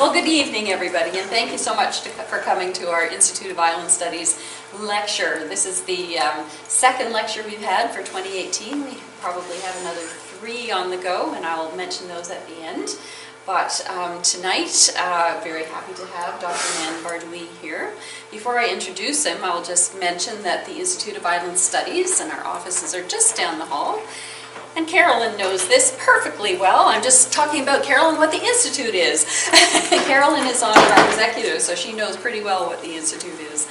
Well, good evening, everybody, and thank you so much for coming to our Institute of Island Studies lecture. This is the second lecture we've had for 2018. We probably have another 3 on the go, and I'll mention those at the end. But tonight, very happy to have Dr. Nand Bardouille here. Before I introduce him, I'll just mention that the Institute of Island Studies and our offices are just down the hall. And Carolyn knows this perfectly well. I'm just talking about Carolyn, what the Institute is. Carolyn is on our executive, so she knows pretty well what the Institute is.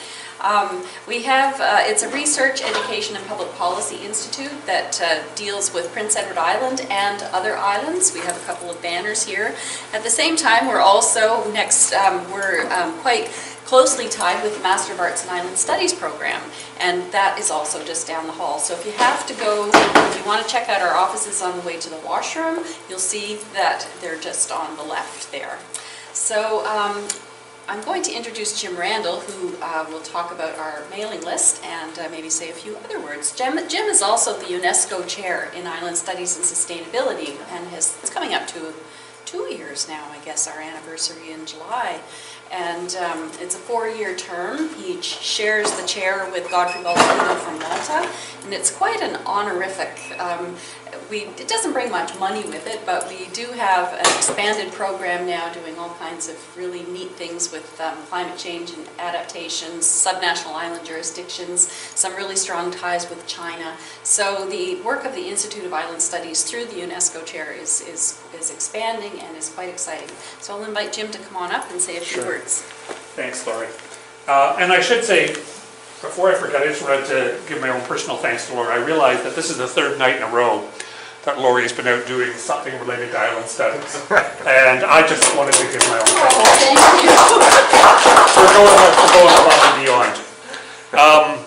It's a research, education, and public policy institute that deals with Prince Edward Island and other islands. We have a couple of banners here. At the same time, we're also quite closely tied with the Master of Arts in Island Studies program, and that is also just down the hall. So if you have to go, if you want to check out our offices on the way to the washroom, you'll see that they're just on the left there. So I'm going to introduce Jim Randall, who will talk about our mailing list and maybe say a few other words. Jim is also the UNESCO Chair in Island Studies and Sustainability, and it's coming up to 2 years now, I guess, our anniversary in July. And it's a 4-year term. He shares the chair with Godfrey Baldino from Malta, and it's quite an honorific. It doesn't bring much money with it, but we do have an expanded program now doing all kinds of really neat things with climate change and adaptations, subnational island jurisdictions, some really strong ties with China. So the work of the Institute of Island Studies through the UNESCO chair is expanding and is quite exciting. So I'll invite Jim to come on up and say a few words. Thanks, Laurie. And I should say, before I forget, I just wanted to give my own personal thanks to Laurie. I realize that this is the 3rd night in a row that Laurie has been out doing something related to island studies. And I just wanted to give my own thanks. Oh, thank you. We're going above and beyond.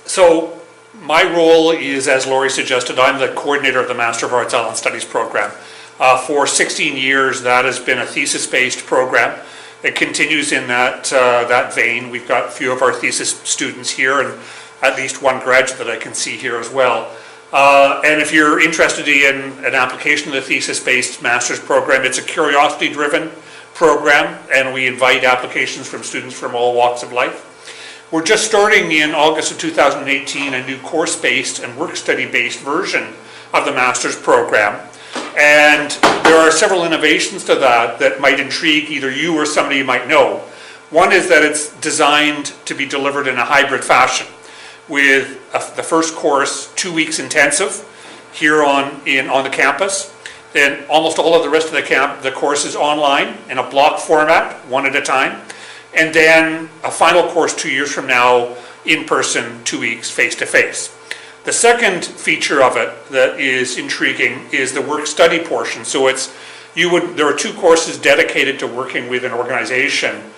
So my role is, as Laurie suggested, I'm the coordinator of the Master of Arts Island Studies program. For 16 years, that has been a thesis-based program. It continues in that vein. We've got a few of our thesis students here, and at least one graduate that I can see here as well. And if you're interested in an application of the thesis-based master's program, it's a curiosity-driven program, and we invite applications from students from all walks of life. We're just starting in August of 2018 a new course-based and work-study-based version of the master's program. And there are several innovations to that might intrigue either you or somebody you might know. One is that it's designed to be delivered in a hybrid fashion, with the first course 2 weeks intensive here on the campus. Then almost all of the rest of the course is online in a block format, one at a time. And then a final course 2 years from now, in person, 2 weeks, face-to-face. The second feature of it that is intriguing is the work-study portion. So there are 2 courses dedicated to working with an organization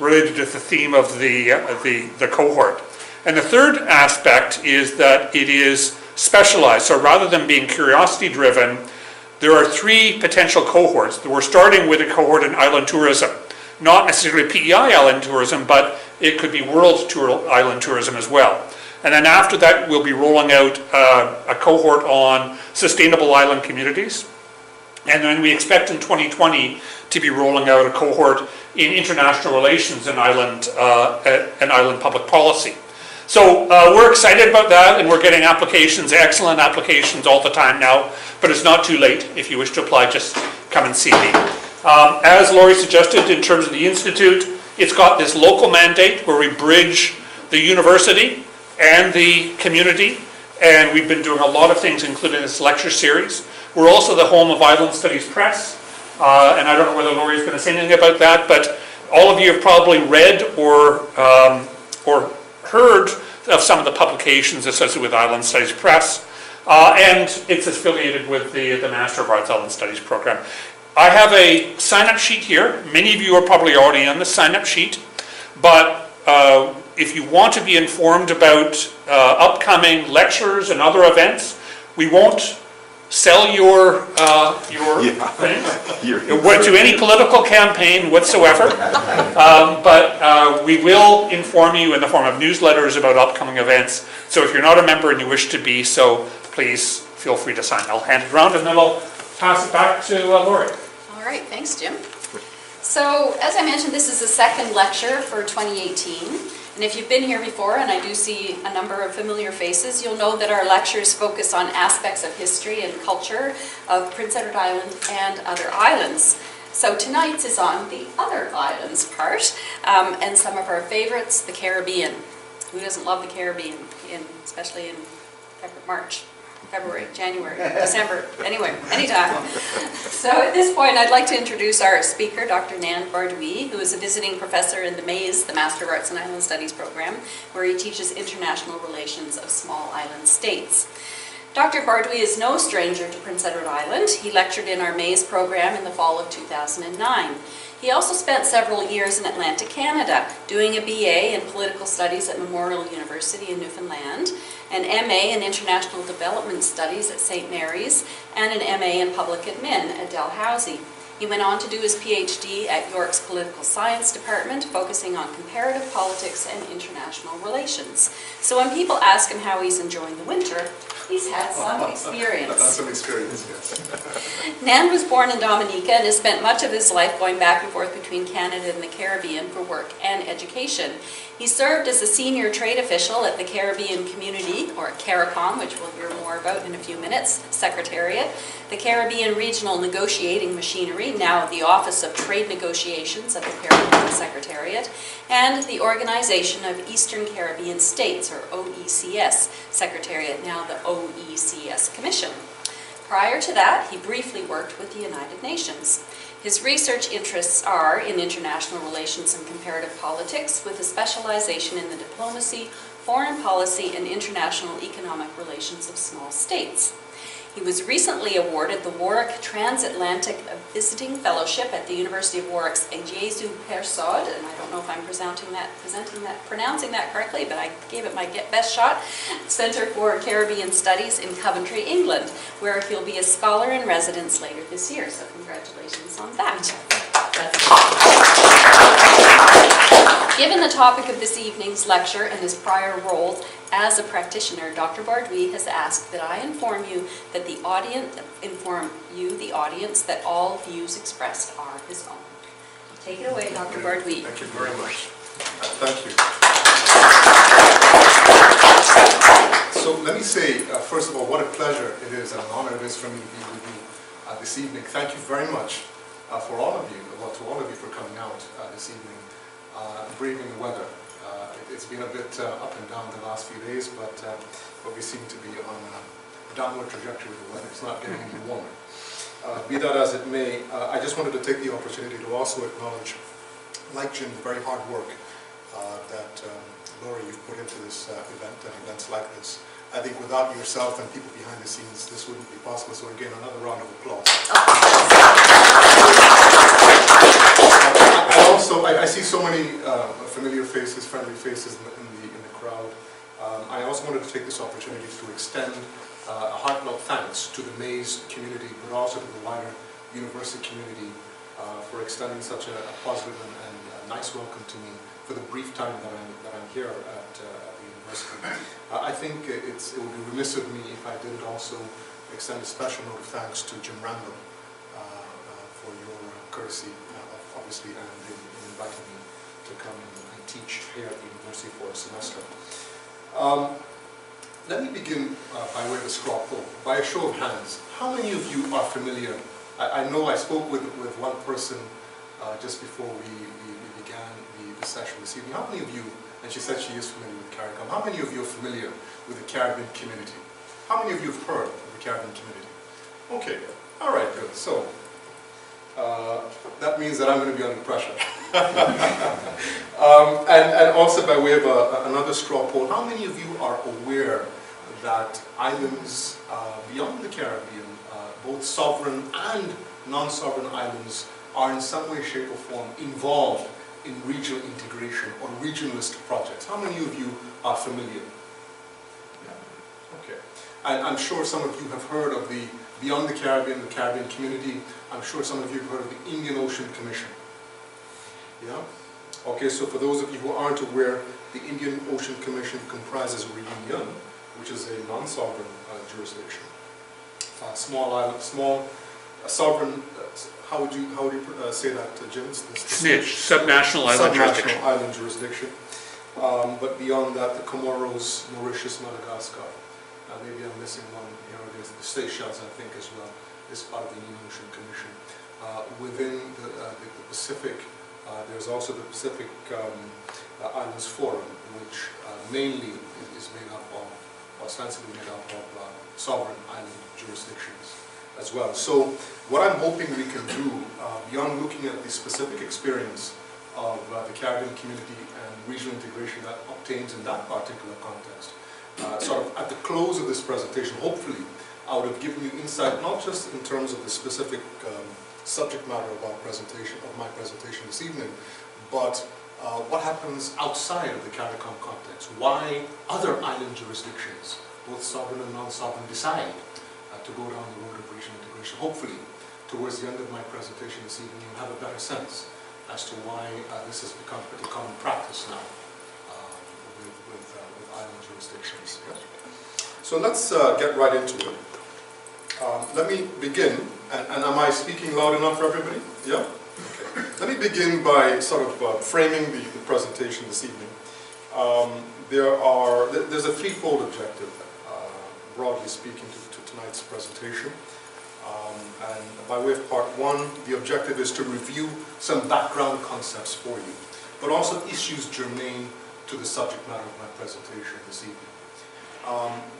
related to the theme of the cohort. And the third aspect is that it is specialized. So rather than being curiosity-driven, there are 3 potential cohorts. We're starting with a cohort in island tourism. Not necessarily PEI island tourism, but it could be world tour island tourism as well. And then after that, we'll be rolling out a cohort on sustainable island communities. And then we expect in 2020 to be rolling out a cohort in international relations and island public policy. So we're excited about that, and we're getting applications, excellent applications all the time now, but it's not too late. If you wish to apply, just come and see me. As Laurie suggested, in terms of the Institute, it's got this local mandate where we bridge the university and the community, and we've been doing a lot of things, including this lecture series. We're also the home of Island Studies Press, and I don't know whether Laurie is going to say anything about that, but all of you have probably read or heard of some of the publications associated with Island Studies Press, and it's affiliated with the Master of Arts Island Studies program. I have a sign-up sheet here. Many of you are probably already on the sign-up sheet, but if you want to be informed about upcoming lectures and other events, we won't sell your thing to any political campaign whatsoever, but we will inform you in the form of newsletters about upcoming events. So if you're not a member and you wish to be so, please feel free to sign. I'll hand it around and then I'll pass it back to Laurie. All right, thanks, Jim. So, as I mentioned, this is the second lecture for 2018. And if you've been here before, and I do see a number of familiar faces, you'll know that our lectures focus on aspects of history and culture of Prince Edward Island and other islands. So tonight's is on the other islands part, and some of our favorites, the Caribbean. Who doesn't love the Caribbean, especially in February, January, December, anyway, anytime. So at this point, I'd like to introduce our speaker, Dr. Nand Bardouille, who is a visiting professor in the MAIS, the Master of Arts in Island Studies program, where he teaches international relations of small island states. Dr. Bardouille is no stranger to Prince Edward Island. He lectured in our MAIS program in the fall of 2009. He also spent several years in Atlantic Canada, doing a BA in Political Studies at Memorial University in Newfoundland, an MA in International Development Studies at St. Mary's, and an MA in Public Admin at Dalhousie. He went on to do his PhD at York's Political Science Department, focusing on comparative politics and international relations. So when people ask him how he's enjoying the winter, he's had some experience. That's some experience, yes. Nand was born in Dominica and has spent much of his life going back and forth between Canada and the Caribbean for work and education. He served as a senior trade official at the Caribbean Community, or CARICOM, which we'll hear more about in a few minutes, Secretariat, the Caribbean Regional Negotiating Machinery, now the Office of Trade Negotiations at the Caribbean Secretariat, and the Organization of Eastern Caribbean States, or OECS Secretariat, now the OECS Commission. Prior to that, he briefly worked with the United Nations. His research interests are in international relations and comparative politics, with a specialization in the diplomacy, foreign policy, and international economic relations of small states. He was recently awarded the Warwick Transatlantic Visiting Fellowship at the University of Warwick's Jesu Persod, and I don't know if I'm pronouncing that correctly, but I gave it my best shot, Center for Caribbean Studies in Coventry, England, where he'll be a scholar in residence later this year, so congratulations on that. Given the topic of this evening's lecture and his prior role as a practitioner, Dr. Bardouille has asked that I inform you that the audience, that all views expressed are his own. Take it away, Dr. Bardouille. Thank you very much. Thank you. So let me say, first of all, what a pleasure it is and an honor it is for me to be with you this evening. Thank you very much for all of you, to all of you for coming out this evening, braving the weather. It's been a bit up and down the last few days, but we seem to be on a downward trajectory with the weather. It's not getting any warmer. Be that as it may, I just wanted to take the opportunity to also acknowledge, like Jim, the very hard work that Laurie, you've put into this event and events like this. I think without yourself and people behind the scenes, this wouldn't be possible. So again, another round of applause. I see so many familiar faces, friendly faces in the crowd. I also wanted to take this opportunity to extend a heartfelt thanks to the MAIS community, but also to the wider university community for extending such a positive and nice welcome to me for the brief time that I'm here at the university. I think it would be remiss of me if I didn't also extend a special note of thanks to Jim Randall for your courtesy, obviously, and in inviting me to come and teach here at the university for a semester. Let me begin by way of a straw poll. By a show of hands, how many of you are familiar? I know I spoke with one person just before we began the session this evening. How many of you, and she said she is familiar with CARICOM, how many of you are familiar with the Caribbean community? How many of you have heard of the Caribbean community? Okay, all right, good. So, that means that I'm going to be under pressure. And also by way of another straw poll, how many of you are aware that islands beyond the Caribbean, both sovereign and non-sovereign islands, are in some way, shape or form involved in regional integration or regionalist projects? How many of you are familiar? Yeah. Okay. And I'm sure some of you have heard of the Beyond the Caribbean community. I'm sure some of you have heard of the Indian Ocean Commission. Yeah? Okay, so for those of you who aren't aware, the Indian Ocean Commission comprises Reunion, which is a non-sovereign jurisdiction. Small island, small a sovereign, how would you say that, Jim? SNIJ, subnational island jurisdiction. Subnational island jurisdiction. But beyond that, the Comoros, Mauritius, Madagascar. Maybe I'm missing one here. There's the Seychelles, I think, as well, is part of the Indian Ocean Commission. Within the Pacific, there's also the Pacific Islands Forum, which mainly is made up of, ostensibly made up of sovereign island jurisdictions as well. So what I'm hoping we can do, beyond looking at the specific experience of the Caribbean community and regional integration that obtains in that particular context, sort of at the close of this presentation, hopefully, I would have given you insight, not just in terms of the specific subject matter of my presentation this evening, but what happens outside of the CARICOM context. Why other island jurisdictions, both sovereign and non-sovereign, decide to go down the road of regional integration. Hopefully, towards the end of my presentation this evening, you'll have a better sense as to why this has become pretty common practice now with island jurisdictions. Yeah? So let's get right into it. Let me begin, and am I speaking loud enough for everybody? Yeah? Okay. Let me begin by sort of framing the presentation this evening. There's a threefold objective, broadly speaking, to tonight's presentation. And by way of part one, the objective is to review some background concepts for you, but also issues germane to the subject matter of my presentation this evening.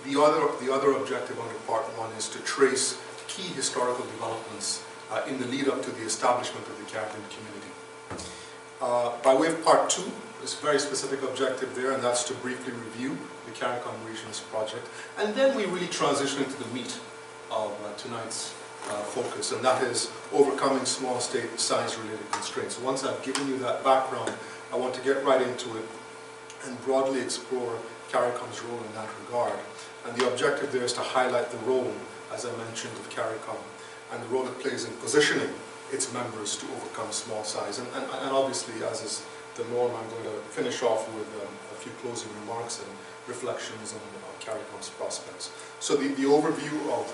The other objective under part one is to trace key historical developments in the lead up to the establishment of the Caribbean community. By way of part two, there's a very specific objective there, and that's to briefly review the CARICOM Regions project, and then we really transition into the meat of tonight's focus, and that is overcoming small state size-related constraints. Once I've given you that background, I want to get right into it and broadly explore CARICOM's role in that regard. And the objective there is to highlight the role, as I mentioned, of CARICOM and the role it plays in positioning its members to overcome small size. And obviously, as is the norm, I'm going to finish off with a few closing remarks and reflections on CARICOM's prospects. So the overview of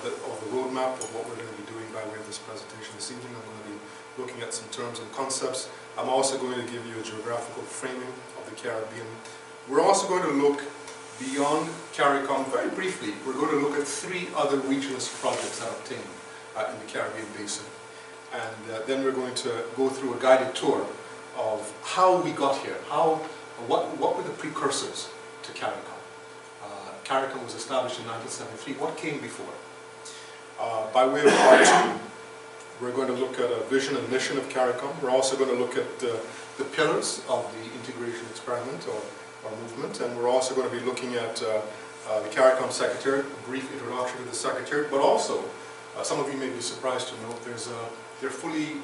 the roadmap of what we're going to be doing by way of this presentation this evening, I'm going to be looking at some terms and concepts. I'm also going to give you a geographical framing of the Caribbean. We're also going to look beyond CARICOM very briefly. We're going to look at three other regionalist projects that obtained in the Caribbean Basin. And then we're going to go through a guided tour of how we got here, what were the precursors to CARICOM. CARICOM was established in 1973. What came before? By way of part two, we're going to look at a vision and mission of CARICOM. We're also going to look at the pillars of the integration experiment or movement, and we're also going to be looking at the CARICOM Secretariat, a brief introduction to the Secretariat, but also, some of you may be surprised to know, there are fully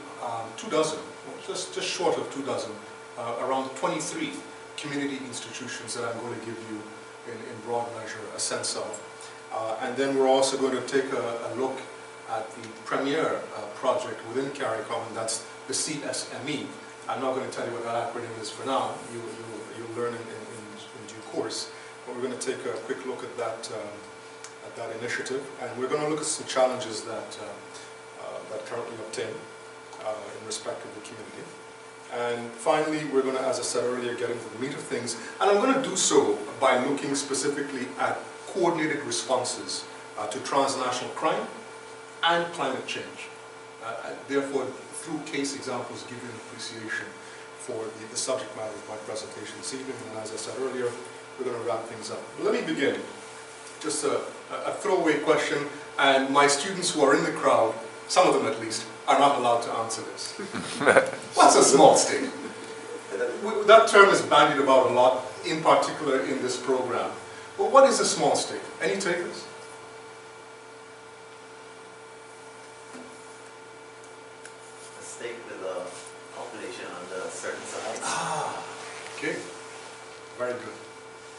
24, just short of 24, around 23 community institutions that I'm going to give you in broad measure a sense of. And then we're also going to take a look at the premier project within CARICOM, and that's the CSME. I'm not going to tell you what that acronym is for now. You'll learn in due course. But we're going to take a quick look at that initiative, and we're going to look at some challenges that currently obtain in respect of the community. And finally, we're going to, as I said earlier, get into the meat of things. And I'm going to do so by looking specifically at coordinated responses to transnational crime and climate change. Therefore, through case examples, give you an appreciation for the subject matter of my presentation this evening. And as I said earlier, we're going to wrap things up. But let me begin. Just a throwaway question, and my students who are in the crowd, some of them at least, are not allowed to answer this. What's a small state? That term is bandied about a lot, in particular in this program. But what is a small state? Any takers? A state with a population under a certain size. Ah, okay. Very good.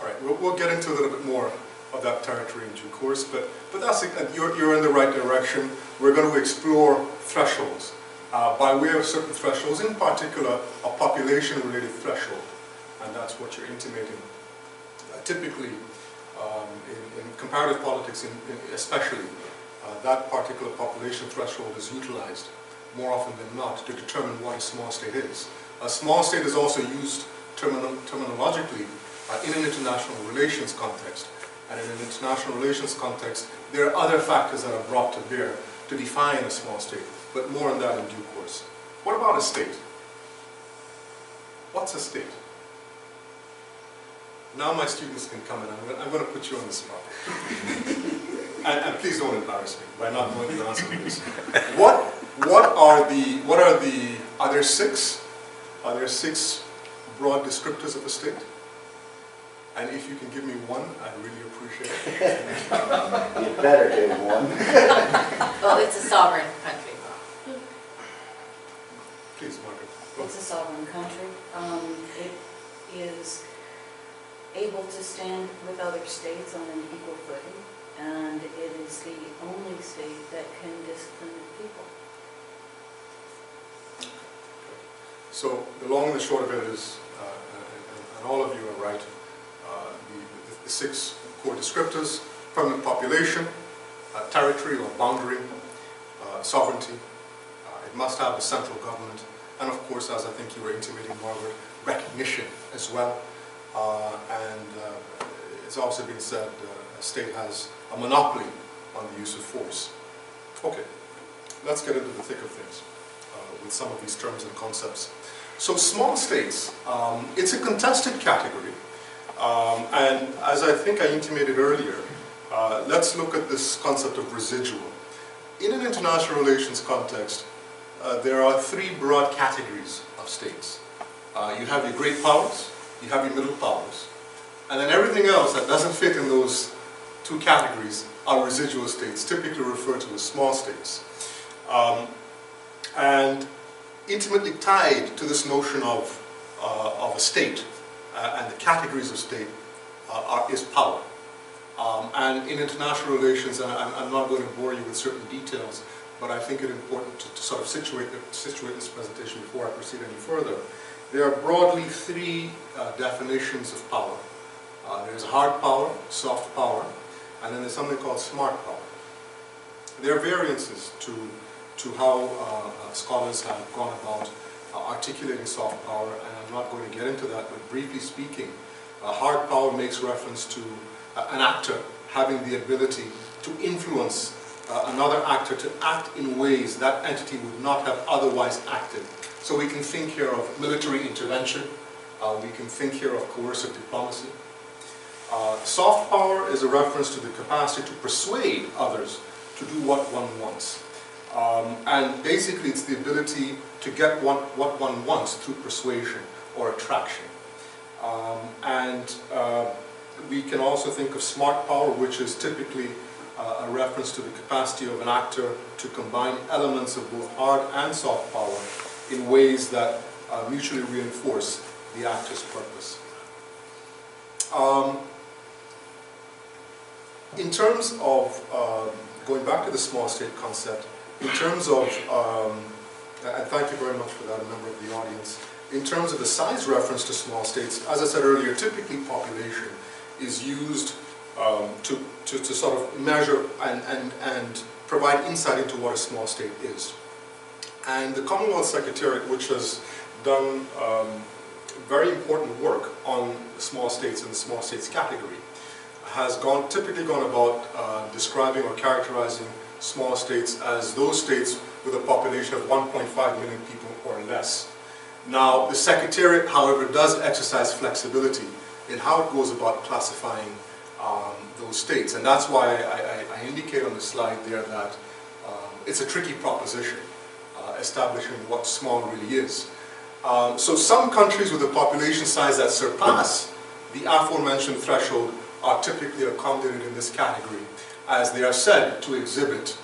All right, we'll get into a little bit more of that territory in due course, but that's it. You're in the right direction. We're going to explore thresholds. By way of certain thresholds, in particular, a population-related threshold, and that's what you're intimating. Typically, in comparative politics especially, that particular population threshold is utilized more often than not to determine what a small state is. A small state is also used terminologically in an international relations context. And in an international relations context, there are other factors that are brought to bear to define a small state, but more on that in due course. What about a state? What's a state? Now my students can come in. I'm going to put you on the spot. and please don't embarrass me by not knowing the answer to this. Are there six broad descriptors of a state? And if you can give me one, I'd really appreciate it. You better give one. Well, it's a sovereign country. Please, Margaret. It's a sovereign country. It is able to stand with other states on an equal footing, and it is the only state that can discipline the people. So the long and the short of it is, and all of you are right, the six core descriptors: permanent population, territory or boundary, sovereignty, it must have a central government, and of course, as I think you were intimating, Margaret, recognition as well. And it's also been said a state has a monopoly on the use of force. Okay, let's get into the thick of things with some of these terms and concepts. So small states, it's a contested category, and as I think I intimated earlier, let's look at this concept of residual. In an international relations context, there are three broad categories of states. You have your great powers, you have your middle powers, and then everything else that doesn't fit in those two categories are residual states, typically referred to as small states. And intimately tied to this notion of a state and the categories of state is power. And in international relations, and I'm not going to bore you with certain details, but I think it important to sort of situate this presentation before I proceed any further. There are broadly three definitions of power. There's hard power, soft power, and then there's something called smart power. There are variances to how scholars have gone about articulating soft power, and I'm not going to get into that, but briefly speaking, hard power makes reference to an actor having the ability to influence another actor to act in ways that entity would not have otherwise acted. So we can think here of military intervention, we can think here of coercive diplomacy. Soft power is a reference to the capacity to persuade others to do what one wants. And basically it's the ability to get what one wants through persuasion or attraction. We can also think of smart power, which is typically a reference to the capacity of an actor to combine elements of both hard and soft power in ways that mutually reinforce the actor's purpose. In terms of, going back to the small state concept, in terms of, and thank you very much for that, a member of the audience, in terms of the size reference to small states, as I said earlier, typically population is used to sort of measure and provide insight into what a small state is. And the Commonwealth Secretariat, which has done very important work on small states and the small states category, has typically gone about describing or characterizing small states as those states with a population of 1.5 million people or less. Now, the Secretariat, however, does exercise flexibility in how it goes about classifying those states. And that's why I indicate on the slide there that it's a tricky proposition, establishing what small really is. So some countries with a population size that surpass the aforementioned threshold are typically accommodated in this category, as they are said to exhibit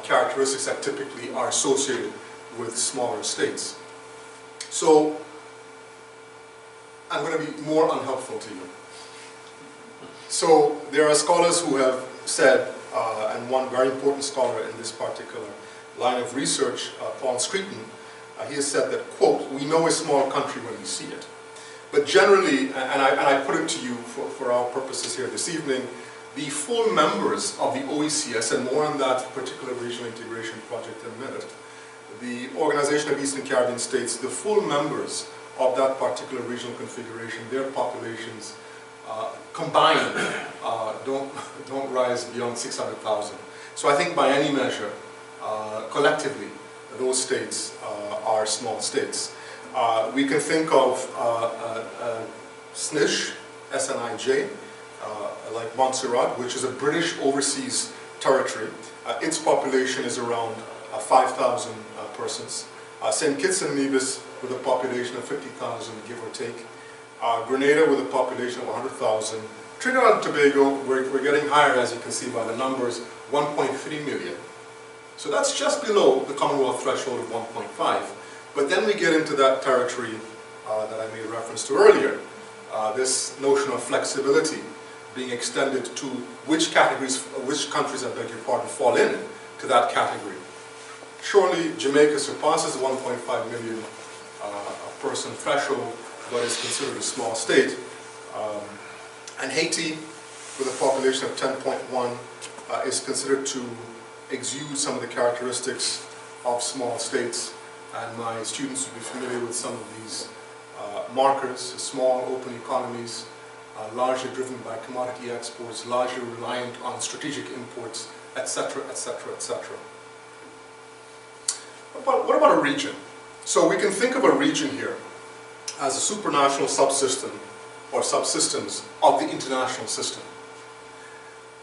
characteristics that typically are associated with smaller states. So I'm going to be more unhelpful to you. So there are scholars who have said, and one very important scholar in this particular line of research, Paul Screeton, he has said that, quote, "We know a small country when we see it. But generally," and I put it to you for our purposes here this evening, the full members of the OECS, and more on that particular regional integration project in a minute, the Organization of Eastern Caribbean States, the full members of that particular regional configuration, their populations combined don't rise beyond 600,000. So I think by any measure, collectively, those states are small states. We can think of SNIJ, S-N-I-J, like Montserrat, which is a British overseas territory. Its population is around 5,000 persons. St. Kitts and Nevis with a population of 50,000, give or take. Grenada with a population of 100,000. Trinidad and Tobago, we're getting higher, as you can see by the numbers, 1.3 million. So that's just below the Commonwealth threshold of 1.5. But then we get into that territory that I made reference to earlier. This notion of flexibility being extended to which categories, which countries, I beg your pardon, fall in to that category. Surely Jamaica surpasses the 1.5 million person threshold, but is considered a small state. And Haiti, with a population of 10.1, is considered to exude some of the characteristics of small states. And my students will be familiar with some of these markers: small, open economies, largely driven by commodity exports, largely reliant on strategic imports, etc., etc., etc. What about a region? So we can think of a region here as a supranational subsystem or subsystems of the international system.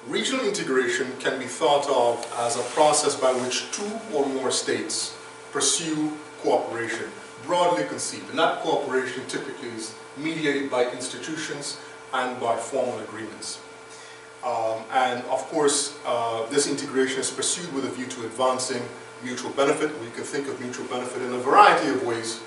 Regional integration can be thought of as a process by which two or more states pursue cooperation, broadly conceived. And that cooperation typically is mediated by institutions and by formal agreements. And of course, this integration is pursued with a view to advancing mutual benefit. We can think of mutual benefit in a variety of ways,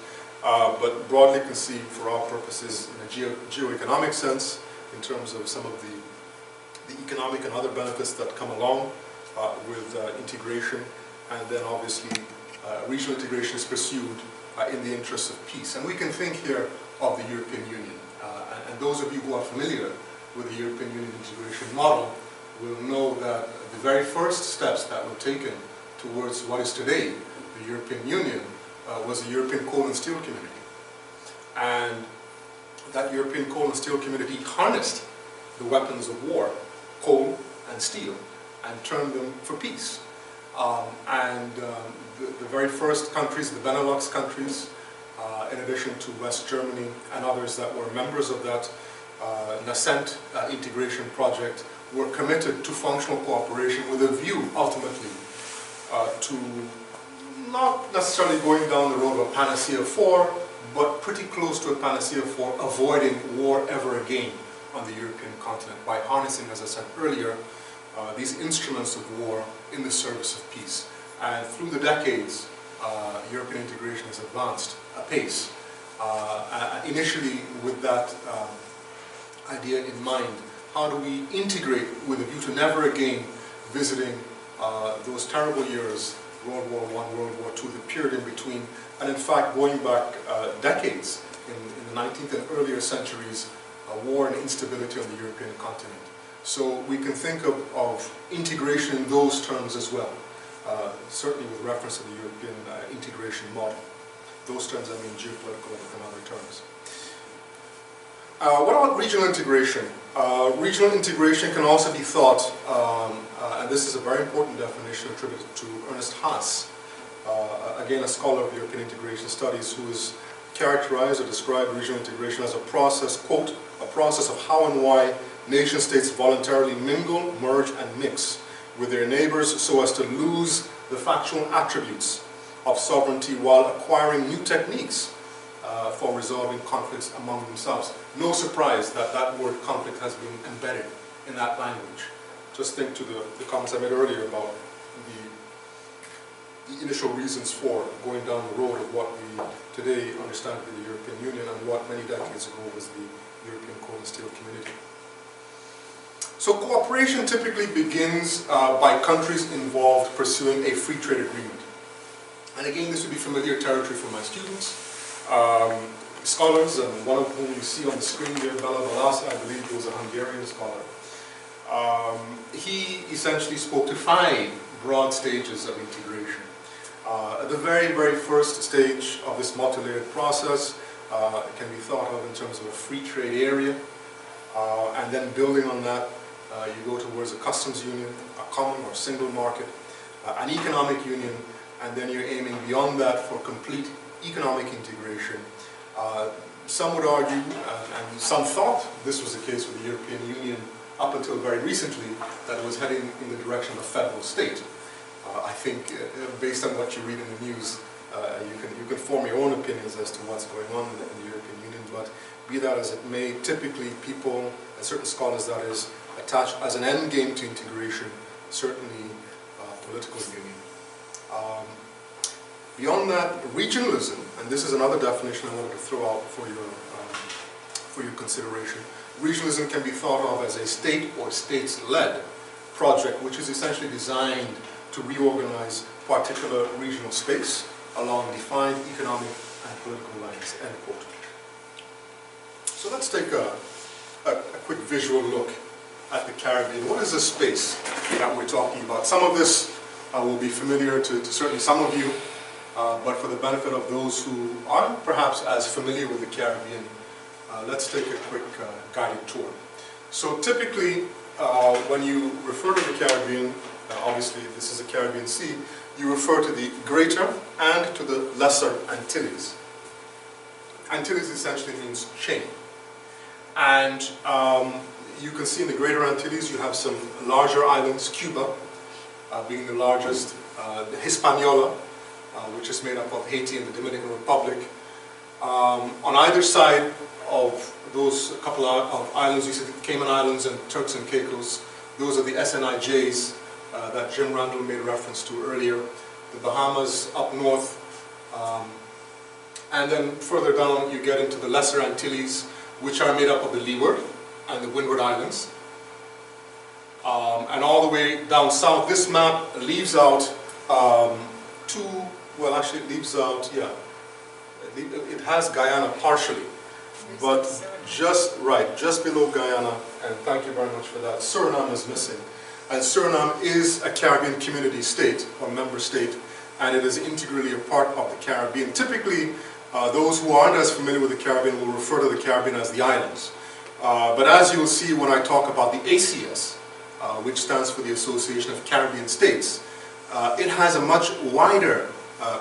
but broadly conceived for our purposes in a geoeconomic sense, in terms of some of the economic and other benefits that come along with integration. And then obviously regional integration is pursued in the interests of peace. And we can think here of the European Union. And those of you who are familiar with the European Union integration model will know that the very first steps that were taken towards what is today the European Union was the European Coal and Steel Community. And that European Coal and Steel Community harnessed the weapons of war, coal and steel, and turned them for peace. The very first countries, the Benelux countries, in addition to West Germany and others that were members of that nascent integration project, were committed to functional cooperation with a view, ultimately, to not necessarily going down the road of a panacea for, but pretty close to a panacea for avoiding war ever again on the European continent by harnessing, as I said earlier, these instruments of war in the service of peace. And through the decades, European integration has advanced apace. Initially with that idea in mind, how do we integrate with a view to never again visiting those terrible years, World War I, World War II, the period in between, and in fact going back decades in the 19th and earlier centuries, war and instability on the European continent. So we can think of integration in those terms as well, certainly with reference to the European integration model. Those terms I mean geopolitical and other terms. What about regional integration? Regional integration can also be thought, and this is a very important definition attributed to Ernest Haas, again a scholar of European integration studies, who has characterized or described regional integration as a process, quote, a process of how and why nation states voluntarily mingle, merge, and mix with their neighbors so as to lose the factual attributes of sovereignty while acquiring new techniques for resolving conflicts among themselves. No surprise that that word conflict has been embedded in that language. Just think to the comments I made earlier about the initial reasons for going down the road of what we today understand to be the European Union and what many decades ago was the European Coal and Steel Community. So cooperation typically begins by countries involved pursuing a free trade agreement. And again, this would be familiar territory for my students, scholars, and one of whom you see on the screen there, Bela Balassa, I believe he was a Hungarian scholar. He essentially spoke to 5 broad stages of integration. The very, very first stage of this multi-layered process can be thought of in terms of a free trade area, and then building on that, you go towards a customs union, a common or single market, an economic union, and then you're aiming beyond that for complete economic integration. Some would argue, and some thought this was the case with the European Union up until very recently, that it was heading in the direction of a federal state. I think, based on what you read in the news, you can form your own opinions as to what's going on in the European Union, but be that as it may, typically people, and certain scholars that is, attach as an end game to integration, certainly political union. Beyond that, regionalism, and this is another definition I wanted to throw out for your consideration. Regionalism can be thought of as a state or states-led project, which is essentially designed to reorganize particular regional space along defined economic and political lines, end quote. So let's take a quick visual look at the Caribbean. What is the space that we're talking about? Some of this will be familiar to certainly some of you, but for the benefit of those who aren't perhaps as familiar with the Caribbean, let's take a quick guided tour. So typically, when you refer to the Caribbean, obviously this is the Caribbean Sea, you refer to the Greater and to the Lesser Antilles. Antilles essentially means chain. And you can see in the Greater Antilles you have some larger islands, Cuba being the largest, the Hispaniola, which is made up of Haiti and the Dominican Republic. On either side of those couple of islands, you see the Cayman Islands and Turks and Caicos. Those are the SNIJs that Jim Randall made reference to earlier. The Bahamas up north. And then further down you get into the Lesser Antilles, which are made up of the Leeward and the Windward Islands. And all the way down south, this map leaves out it leaves out, it has Guyana partially, but just below Guyana, and thank you very much for that, Suriname is missing. And Suriname is a Caribbean community state, or member state, and it is integrally a part of the Caribbean. Typically, those who aren't as familiar with the Caribbean will refer to the Caribbean as the islands. But as you will see when I talk about the ACS, which stands for the Association of Caribbean States, it has a much wider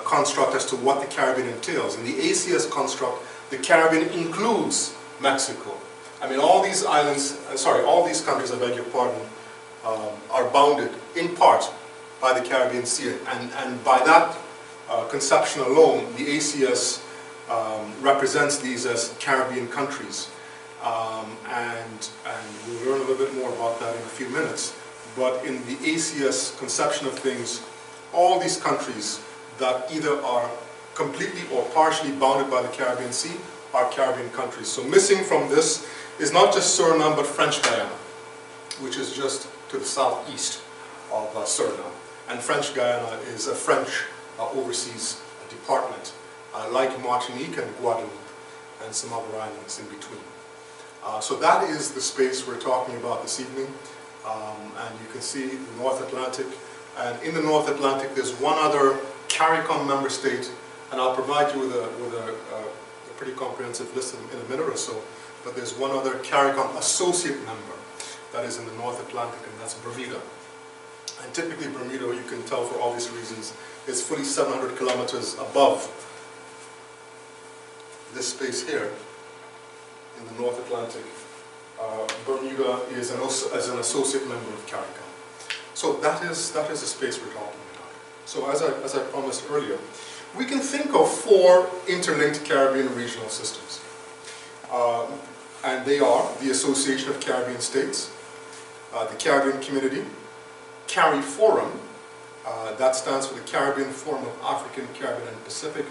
construct as to what the Caribbean entails. In the ACS construct, the Caribbean includes Mexico. I mean, all these islands, all these countries, I beg your pardon, are bounded in part by the Caribbean Sea. And by that conception alone, the ACS represents these as Caribbean countries. And we'll learn a little bit more about that in a few minutes. But in the ACS conception of things, all these countries that either are completely or partially bounded by the Caribbean Sea are Caribbean countries. So missing from this is not just Suriname, but French Guyana, which is just to the southeast of Suriname. And French Guyana is a French overseas department, like Martinique and Guadeloupe, and some other islands in between. So that is the space we're talking about this evening. And you can see the North Atlantic. And in the North Atlantic, there's one other CARICOM member state, and I'll provide you with a pretty comprehensive list in a minute or so. But there's one other CARICOM associate member that is in the North Atlantic, and that's Bermuda. And typically Bermuda, you can tell for obvious reasons, is fully 700 kilometers above this space here in the North Atlantic. Bermuda is an associate member of CARICOM. So that is the space we're talking about. So as I promised earlier, we can think of 4 interlinked Caribbean regional systems. And they are the Association of Caribbean States, the Caribbean Community, CARIFORUM, that stands for the Caribbean Forum of African, Caribbean, and Pacific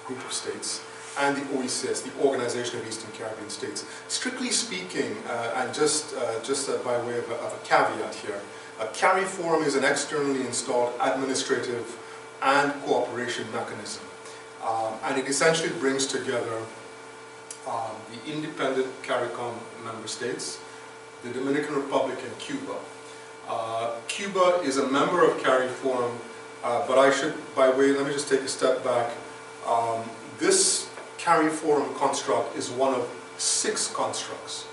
Group of States, and the OECS, the Organization of Eastern Caribbean States. Strictly speaking, and just by way of a caveat here, CARIFORUM is an externally installed administrative and cooperation mechanism. And it essentially brings together the independent CARICOM member states, the Dominican Republic, and Cuba. Cuba is a member of CARICOM, but I should, let me just take a step back. This CARICOM construct is one of 6 constructs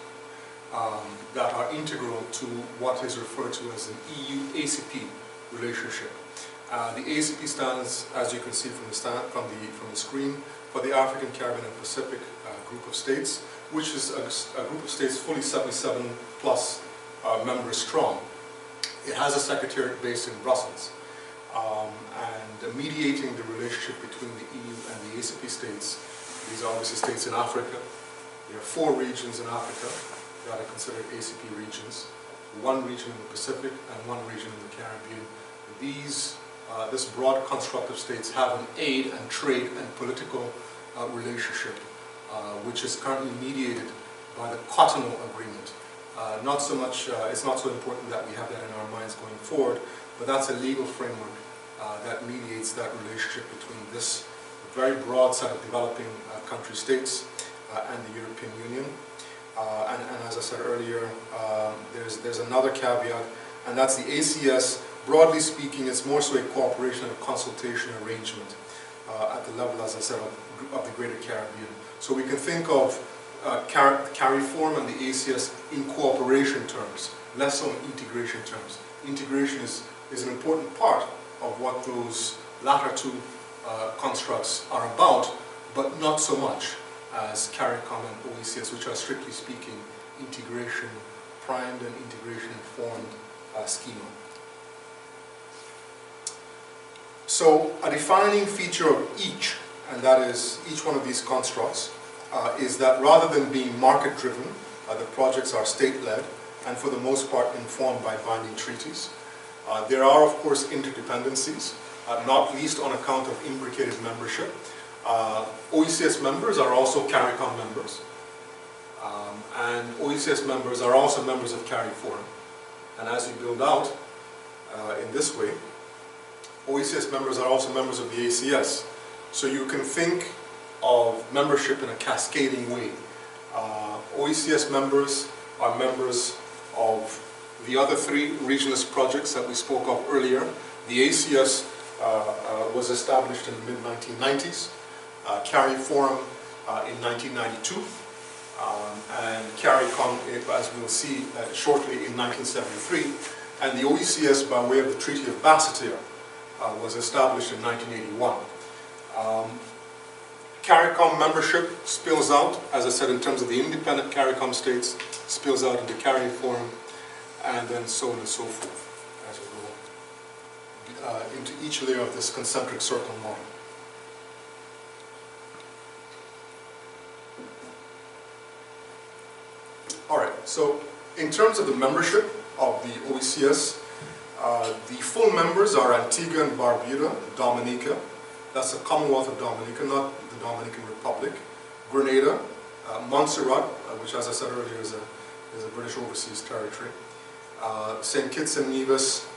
that are integral to what is referred to as an EU-ACP relationship. The ACP stands, as you can see from the screen, for the African, Caribbean, and Pacific group of states, which is a group of states fully 77 plus members strong. It has a secretariat based in Brussels, and mediating the relationship between the EU and the ACP states. These are obviously states in Africa. There are 4 regions in Africa that are considered ACP regions, 1 region in the Pacific and 1 region in the Caribbean. This broad construct of states have an aid and trade and political relationship, which is currently mediated by the Cotonou Agreement. Not so much, it's not so important that we have that in our minds going forward, but that's a legal framework that mediates that relationship between this very broad set of developing country states and the European Union. And as I said earlier, there's another caveat, and that's the ACS. Broadly speaking, it's more so a cooperation and a consultation arrangement at the level, as I said, of the Greater Caribbean. So we can think of CARICOM and the ACS in cooperation terms, less on integration terms. Integration is an important part of what those latter 2 constructs are about, but not so much as CARICOM and OECS, which are strictly speaking integration primed and integration informed schema. So a defining feature of each, and that is each one of these constructs, is that rather than being market-driven, the projects are state-led and for the most part informed by binding treaties. There are, of course, interdependencies, not least on account of imbricated membership. OECS members are also CARICOM members, and OECS members are also members of CARICOM. And as you build out in this way, OECS members are also members of the ACS. So you can think of membership in a cascading way. OECS members are members of the other 3 regionalist projects that we spoke of earlier. The ACS was established in the mid-1990s, CARICOM in 1992, and CARICOM, as we'll see shortly, in 1973, and the OECS, by way of the Treaty of Basseterre, was established in 1981. CARICOM membership spills out, as I said, in terms of the independent CARICOM states, spills out into CARICOM, and then so on and so forth, as we go into each layer of this concentric circle model. All right, so in terms of the membership of the OECS, the full members are Antigua and Barbuda, Dominica. That's the Commonwealth of Dominica, not the Dominican Republic. Grenada, Montserrat, which, as I said earlier, is a British overseas territory. St. Kitts and Nevis,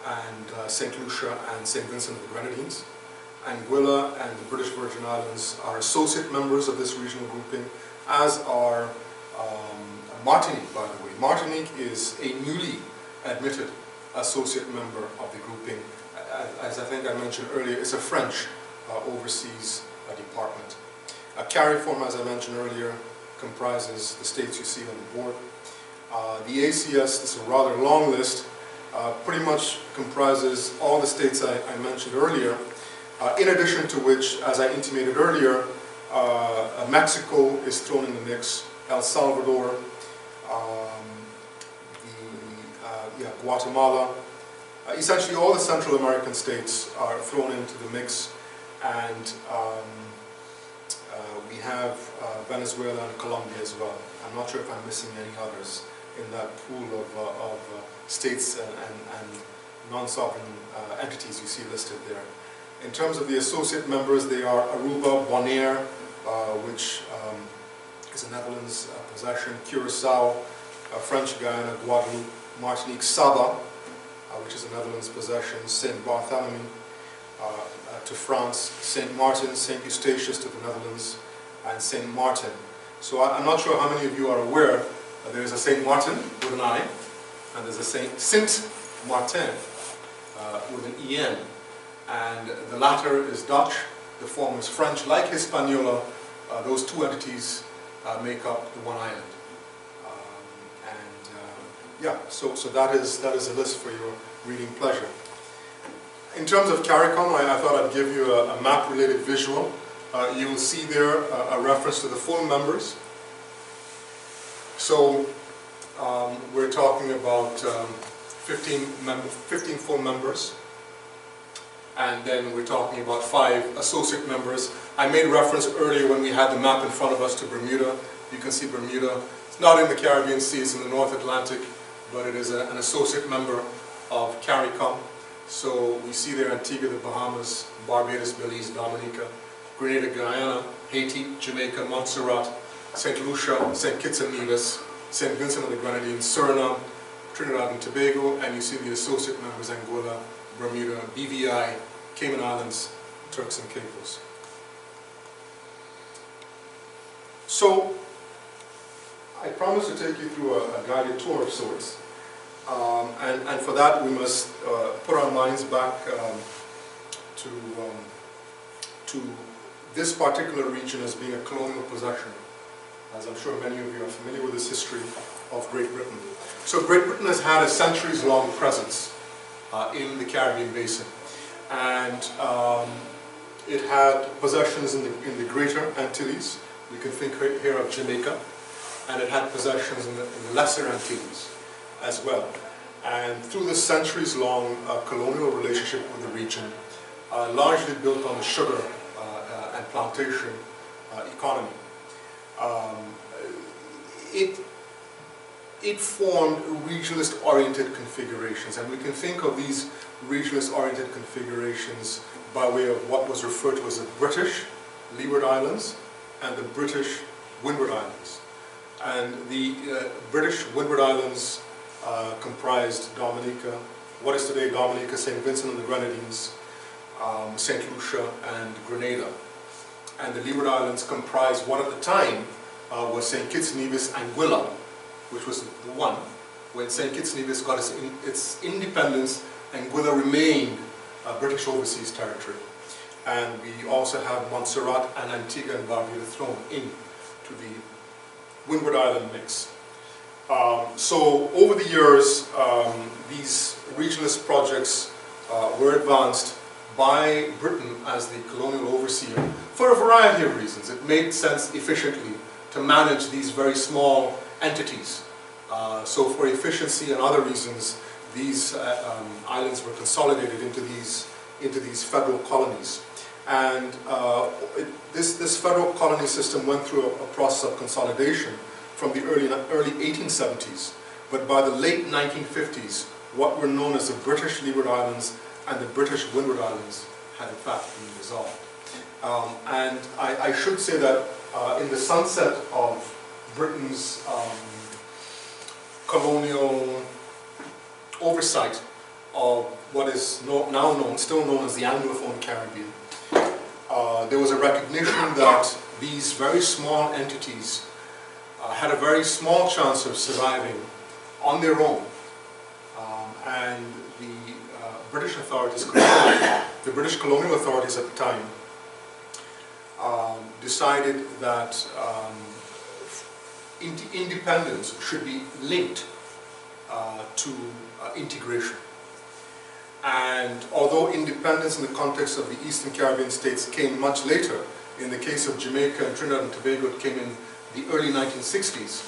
and St. Lucia and St. Vincent of the Grenadines. Anguilla and the British Virgin Islands are associate members of this regional grouping, as are Martinique, by the way. Martinique is a newly admitted associate member of the grouping. As I think I mentioned earlier, it's a French overseas department. CARICOM, as I mentioned earlier, comprises the states you see on the board. The ACS, this is a rather long list, pretty much comprises all the states I mentioned earlier, in addition to which, as I intimated earlier, Mexico is thrown in the mix, El Salvador, Guatemala. Essentially all the Central American states are thrown into the mix, and we have Venezuela and Colombia as well. I'm not sure if I'm missing any others in that pool of states and non-sovereign entities you see listed there. In terms of the associate members, they are Aruba, Bonaire, which is a Netherlands possession, Curacao, French Guiana, Guadeloupe, Martinique, Saba, which is a Netherlands possession, St. Barthélemy to France, St. Martin, St. Eustatius to the Netherlands, and St. Martin. So I'm not sure how many of you are aware There is a Saint Martin with an I, and there's a Saint Martin with an EN. And the latter is Dutch, the former is French. Like Hispaniola, those two entities make up the one island. Yeah, so that is a list for your reading pleasure. In terms of CARICOM, I thought I'd give you a map-related visual. You will see there a reference to the full members. So we're talking about 15 full members, and then we're talking about 5 associate members. I made reference earlier when we had the map in front of us to Bermuda. You can see Bermuda. It's not in the Caribbean Sea, it's in the North Atlantic, but it is an associate member of CARICOM. So we see there Antigua, the Bahamas, Barbados, Belize, Dominica, Grenada, Guyana, Haiti, Jamaica, Montserrat, St. Lucia, St. Kitts and Nevis, St. Vincent and the Grenadines, Suriname, Trinidad and Tobago, and you see the associate members Angola, Bermuda, BVI, Cayman Islands, Turks and Caicos. So I promised to take you through a guided tour of sorts. And for that we must put our minds back to this particular region as being a colonial possession, as I'm sure many of you are familiar with this history of Great Britain. So Great Britain has had a centuries-long presence in the Caribbean basin, and it had possessions in the Greater Antilles. We can think here of Jamaica, and it had possessions in the Lesser Antilles as well. And through this centuries-long colonial relationship with the region, largely built on the sugar and plantation economy, it formed regionalist-oriented configurations, and we can think of these regionalist-oriented configurations by way of what was referred to as the British Leeward Islands and the British Windward Islands. And the British Windward Islands comprised Dominica, what is today Dominica, St. Vincent and the Grenadines, St. Lucia and Grenada. And the Leeward Islands comprised what at the time was St. Kitts, Nevis, Anguilla, which was the one. When St. Kitts, Nevis got its independence, Anguilla remained British overseas territory. And we also have Montserrat and Antigua and Barbuda thrown into the Windward Island mix. So over the years, these regionalist projects were advanced by Britain as the colonial overseer for a variety of reasons. It made sense efficiently to manage these very small entities. So for efficiency and other reasons, these islands were consolidated into these federal colonies. And this federal colony system went through a process of consolidation from the early 1870s. But by the late 1950s, what were known as the British Leeward Islands and the British Windward Islands had in fact been dissolved. And I should say that in the sunset of Britain's colonial oversight of what is still known as the Anglophone Caribbean, there was a recognition that these very small entities had a very small chance of surviving on their own. And the British authorities, the British colonial authorities at the time, decided that independence should be linked to integration. And although independence in the context of the Eastern Caribbean states came much later, in the case of Jamaica and Trinidad and Tobago it came in the early 1960s.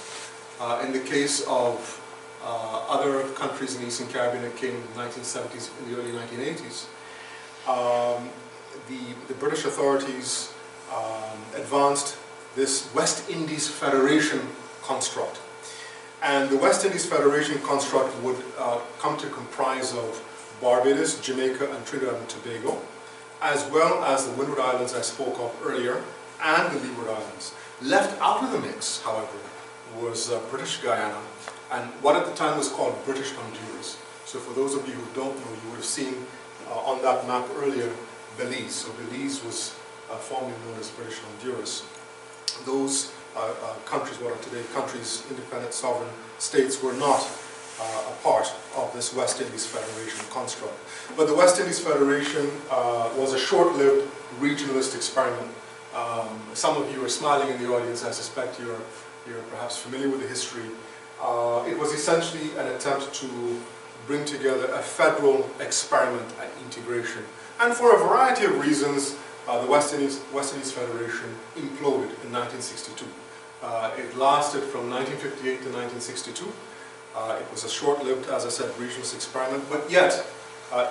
In the case of other countries in the Eastern Caribbean it came in the 1970s, in the early 1980s. The British authorities advanced this West Indies Federation construct. And the West Indies Federation construct would come to comprise of Barbados, Jamaica and Trinidad and Tobago, as well as the Windward Islands I spoke of earlier, and the Leeward Islands. Left out of the mix, however, was British Guyana, and what at the time was called British Honduras. So for those of you who don't know, you would have seen on that map earlier, Belize. So Belize was formerly known as British Honduras. Those countries, what are today countries, independent sovereign states, were not a part of this West Indies Federation construct. But the West Indies Federation was a short-lived regionalist experiment. Some of you are smiling in the audience. I suspect you're perhaps familiar with the history. It was essentially an attempt to bring together a federal experiment at integration. And for a variety of reasons, the West Indies Federation imploded in 1962. It lasted from 1958 to 1962. It was a short-lived, as I said, regionalist experiment, but yet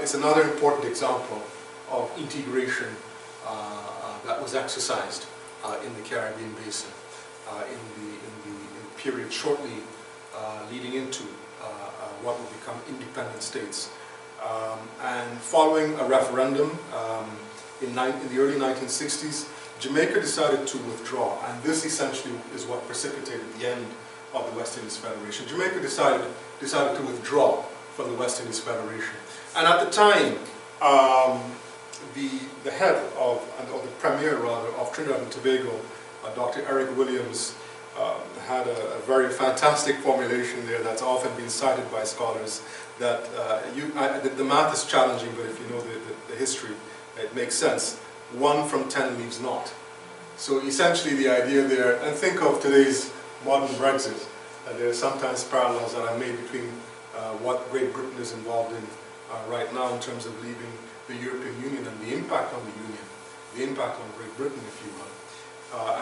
it's another important example of integration that was exercised in the Caribbean basin in the period shortly leading into what would become independent states. And following a referendum in the early 1960s, Jamaica decided to withdraw, and this essentially is what precipitated the end of the West Indies Federation. Jamaica decided to withdraw from the West Indies Federation. And at the time, the head of, or the premier rather, of Trinidad and Tobago, Dr. Eric Williams, had a very fantastic formulation there that's often been cited by scholars, that the math is challenging, but if you know the history, it makes sense. 1 from 10 leaves naught. So essentially the idea there, and think of today's modern Brexit, there are sometimes parallels that are made between what Great Britain is involved in right now in terms of leaving the European Union and the impact on the Union, the impact on Great Britain, if you will,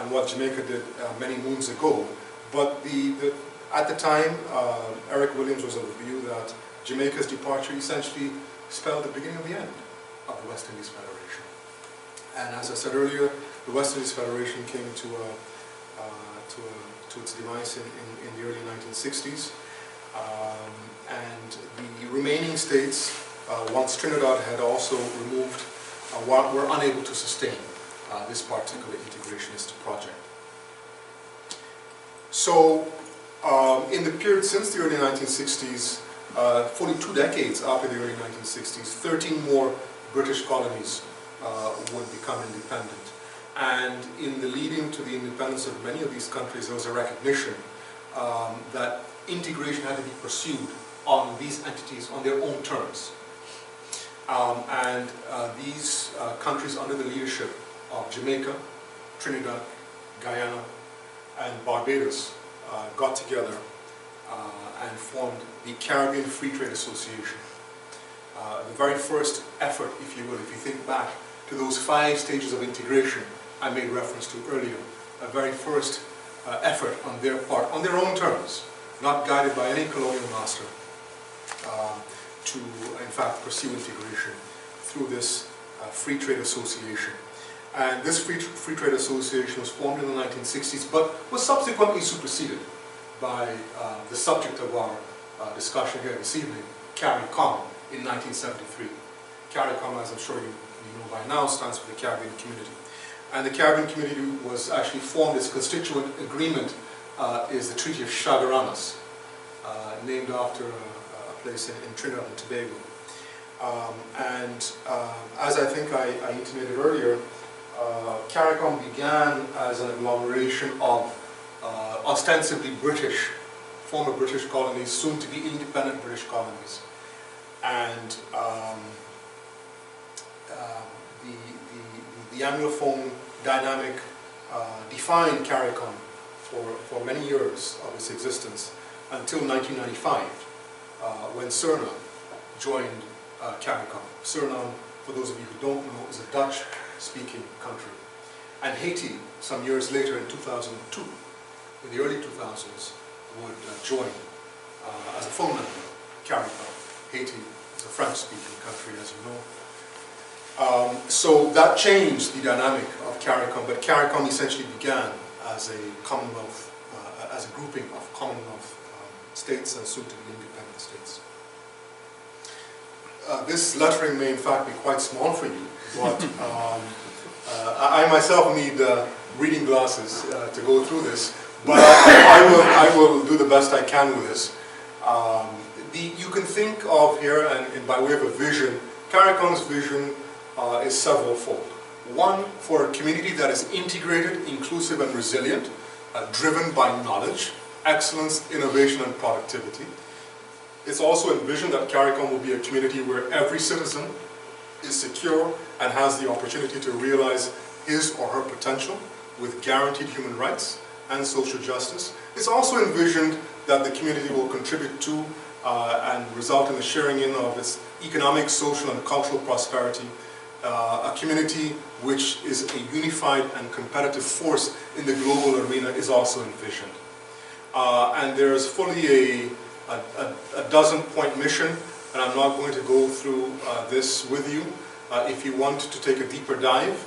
and what Jamaica did many moons ago. But at the time, Eric Williams was of the view that Jamaica's departure essentially spelled the beginning of the end of the West Indies Federation. And as I said earlier, the West Indies Federation came to its demise in the early 1960s. And the remaining states, once Trinidad had also removed, were unable to sustain this particular integrationist project. So, in the period since the early 1960s, fully 2 decades after the early 1960s, 13 more British colonies would become independent. And in the leading to the independence of many of these countries, there was a recognition that integration had to be pursued on these entities on their own terms. These countries under the leadership of Jamaica, Trinidad, Guyana, and Barbados got together and formed the Caribbean Free Trade Association. The very first effort, if you will, if you think back to those 5 stages of integration I made reference to earlier, a very first effort on their part, on their own terms, not guided by any colonial master, to in fact pursue integration through this Free Trade Association. And this Free Trade Association was formed in the 1960s, but was subsequently superseded by the subject of our discussion here this evening, CARICOM, in 1973. CARICOM, as I'm sure you know by now, stands for the Caribbean Community. And the Caribbean Community was actually formed, its constituent agreement is the Treaty of Chaguaramas, named after a place in Trinidad and Tobago. As I think I intimated earlier, CARICOM began as an agglomeration of ostensibly British, former British colonies, soon to be independent British colonies. And the Anglophone dynamic defined CARICOM for many years of its existence until 1995, when Suriname joined CARICOM. Suriname, for those of you who don't know, is a Dutch-speaking country. And Haiti, some years later in 2002, in the early 2000s, would join as a full member CARICOM. Haiti is a French-speaking country, as you know. So that changed the dynamic of CARICOM, but CARICOM essentially began as a Commonwealth, as a grouping of Commonwealth states and soon-to-be independent states. This lettering may in fact be quite small for you, but I myself need reading glasses to go through this, but I will do the best I can with this. You can think of here, and by way of a vision, CARICOM's vision is several-fold. One, for a community that is integrated, inclusive, and resilient, driven by knowledge, excellence, innovation, and productivity. It's also envisioned that CARICOM will be a community where every citizen is secure and has the opportunity to realize his or her potential with guaranteed human rights and social justice. It's also envisioned that the community will contribute to and result in the sharing in of its economic, social, and cultural prosperity. A community which is a unified and competitive force in the global arena is also envisioned. And there's fully a dozen-point mission, and I'm not going to go through this with you. If you want to take a deeper dive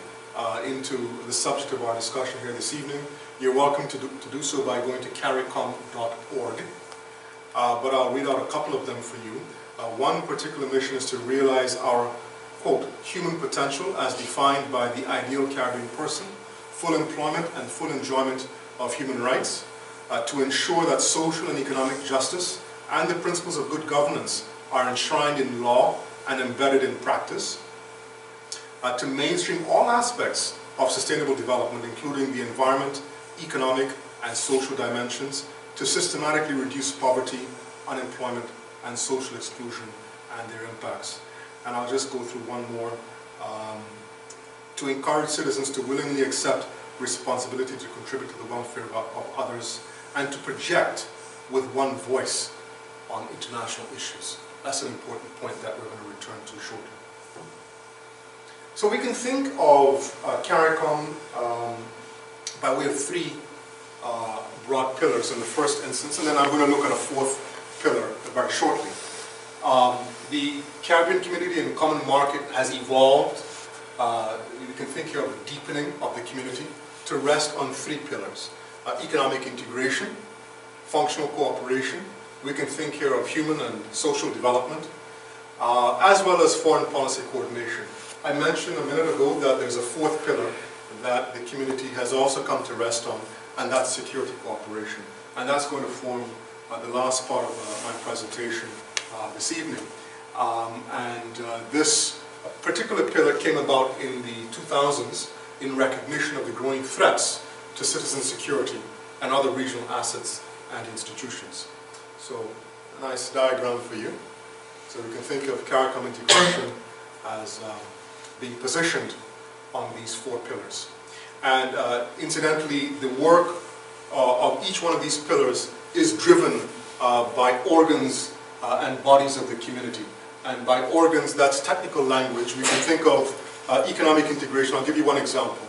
into the subject of our discussion here this evening, you're welcome to do so by going to caricom.org. But I'll read out a couple of them for you. One particular mission is to realize our, quote, human potential as defined by the ideal Caribbean person, full employment and full enjoyment of human rights, to ensure that social and economic justice and the principles of good governance are enshrined in law and embedded in practice, to mainstream all aspects of sustainable development, including the environment, economic, and social dimensions, to systematically reduce poverty, unemployment, and social exclusion and their impacts. And I'll just go through one more. To encourage citizens to willingly accept responsibility to contribute to the welfare of others, and to project with one voice on international issues. That's an important point that we're going to return to shortly. So we can think of CARICOM by way of three broad pillars in the first instance, and then I'm going to look at a fourth pillar very shortly. The Caribbean community and common market has evolved. You can think here of a deepening of the community to rest on three pillars. Economic integration, functional cooperation. We can think here of human and social development, as well as foreign policy coordination. I mentioned a minute ago that there's a fourth pillar that the community has also come to rest on, and that's security cooperation. And that's going to form the last part of my presentation this evening. This particular pillar came about in the 2000s in recognition of the growing threats to citizen security and other regional assets and institutions. So, a nice diagram for you. So we can think of CARICOM integration as being positioned on these four pillars. And incidentally, the work of each one of these pillars is driven by organs and bodies of the community. And by organs, that's technical language. We can think of economic integration. I'll give you one example.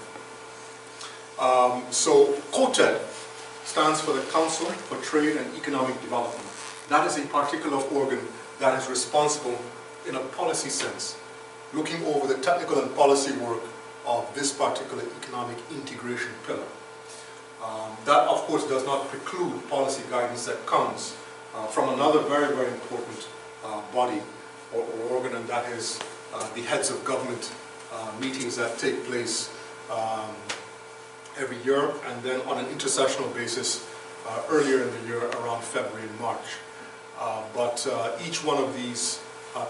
So COTED stands for the Council for Trade and Economic Development. That is a particular organ that is responsible in a policy sense, looking over the technical and policy work of this particular economic integration pillar. That, of course, does not preclude policy guidance that comes from another very, very important body or organ, and that is the heads of government meetings that take place every year, and then on an intersessional basis earlier in the year around February and March. But each one of these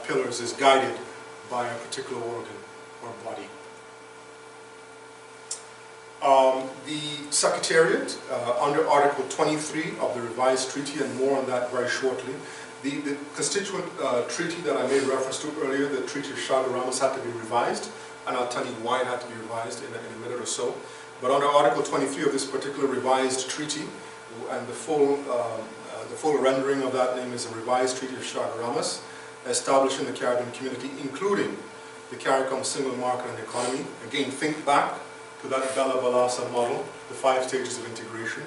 pillars is guided by a particular organ or body. The Secretariat, under Article 23 of the revised treaty, and more on that very shortly, the constituent treaty that I made reference to earlier, the Treaty of Chaguaramas, had to be revised, and I'll tell you why it had to be revised in a minute or so. But under Article 23 of this particular revised treaty, and the full rendering of that name is the Revised Treaty of Chaguaramas, establishing the Caribbean community, including the CARICOM single market and economy. Again, think back to that Bella Balasa model, the 5 stages of integration,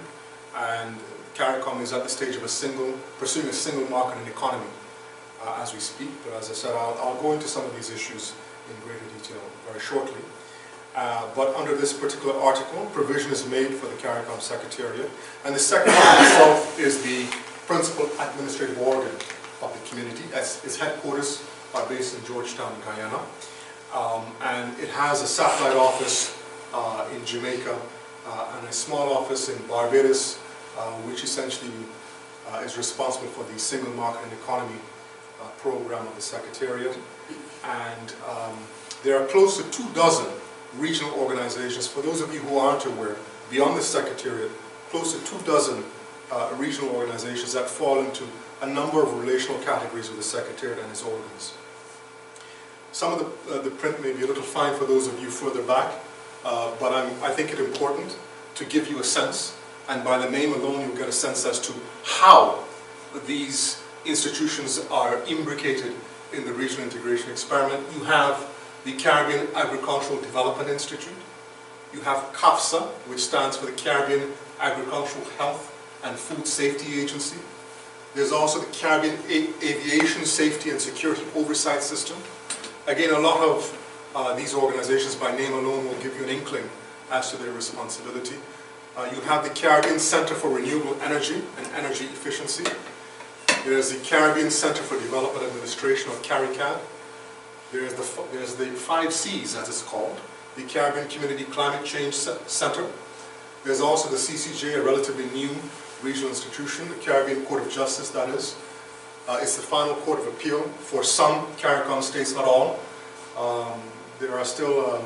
and CARICOM is at the stage of pursuing a single market and economy as we speak. But as I said, I'll go into some of these issues in greater detail very shortly. But under this particular article, provision is made for the CARICOM Secretariat, and the Secretariat itself is the principal administrative organ of the community. Its headquarters are based in Georgetown, Guyana, and it has a satellite office in Jamaica and a small office in Barbados, which essentially is responsible for the single market and economy program of the Secretariat. And there are close to 24 regional organizations. For those of you who aren't aware, beyond the Secretariat, close to 24 regional organizations that fall into a number of relational categories with the Secretariat and its organs. Some of the print may be a little fine for those of you further back, but I think it important to give you a sense, and by the name alone you'll get a sense as to how these institutions are imbricated in the regional integration experiment. You have the Caribbean Agricultural Development Institute. You have CAFSA, which stands for the Caribbean Agricultural Health and Food Safety Agency. There's also the Caribbean Aviation Safety and Security Oversight System. Again, a lot of these organizations by name alone will give you an inkling as to their responsibility. You have the Caribbean Center for Renewable Energy and Energy Efficiency. There's the Caribbean Center for Development Administration, or CARICOM. There's the 5 Cs, as it's called, the Caribbean Community Climate Change Center. There's also the CCJ, a relatively new regional institution, the Caribbean Court of Justice, that is. It's the final court of appeal for some CARICOM states, not all. There are still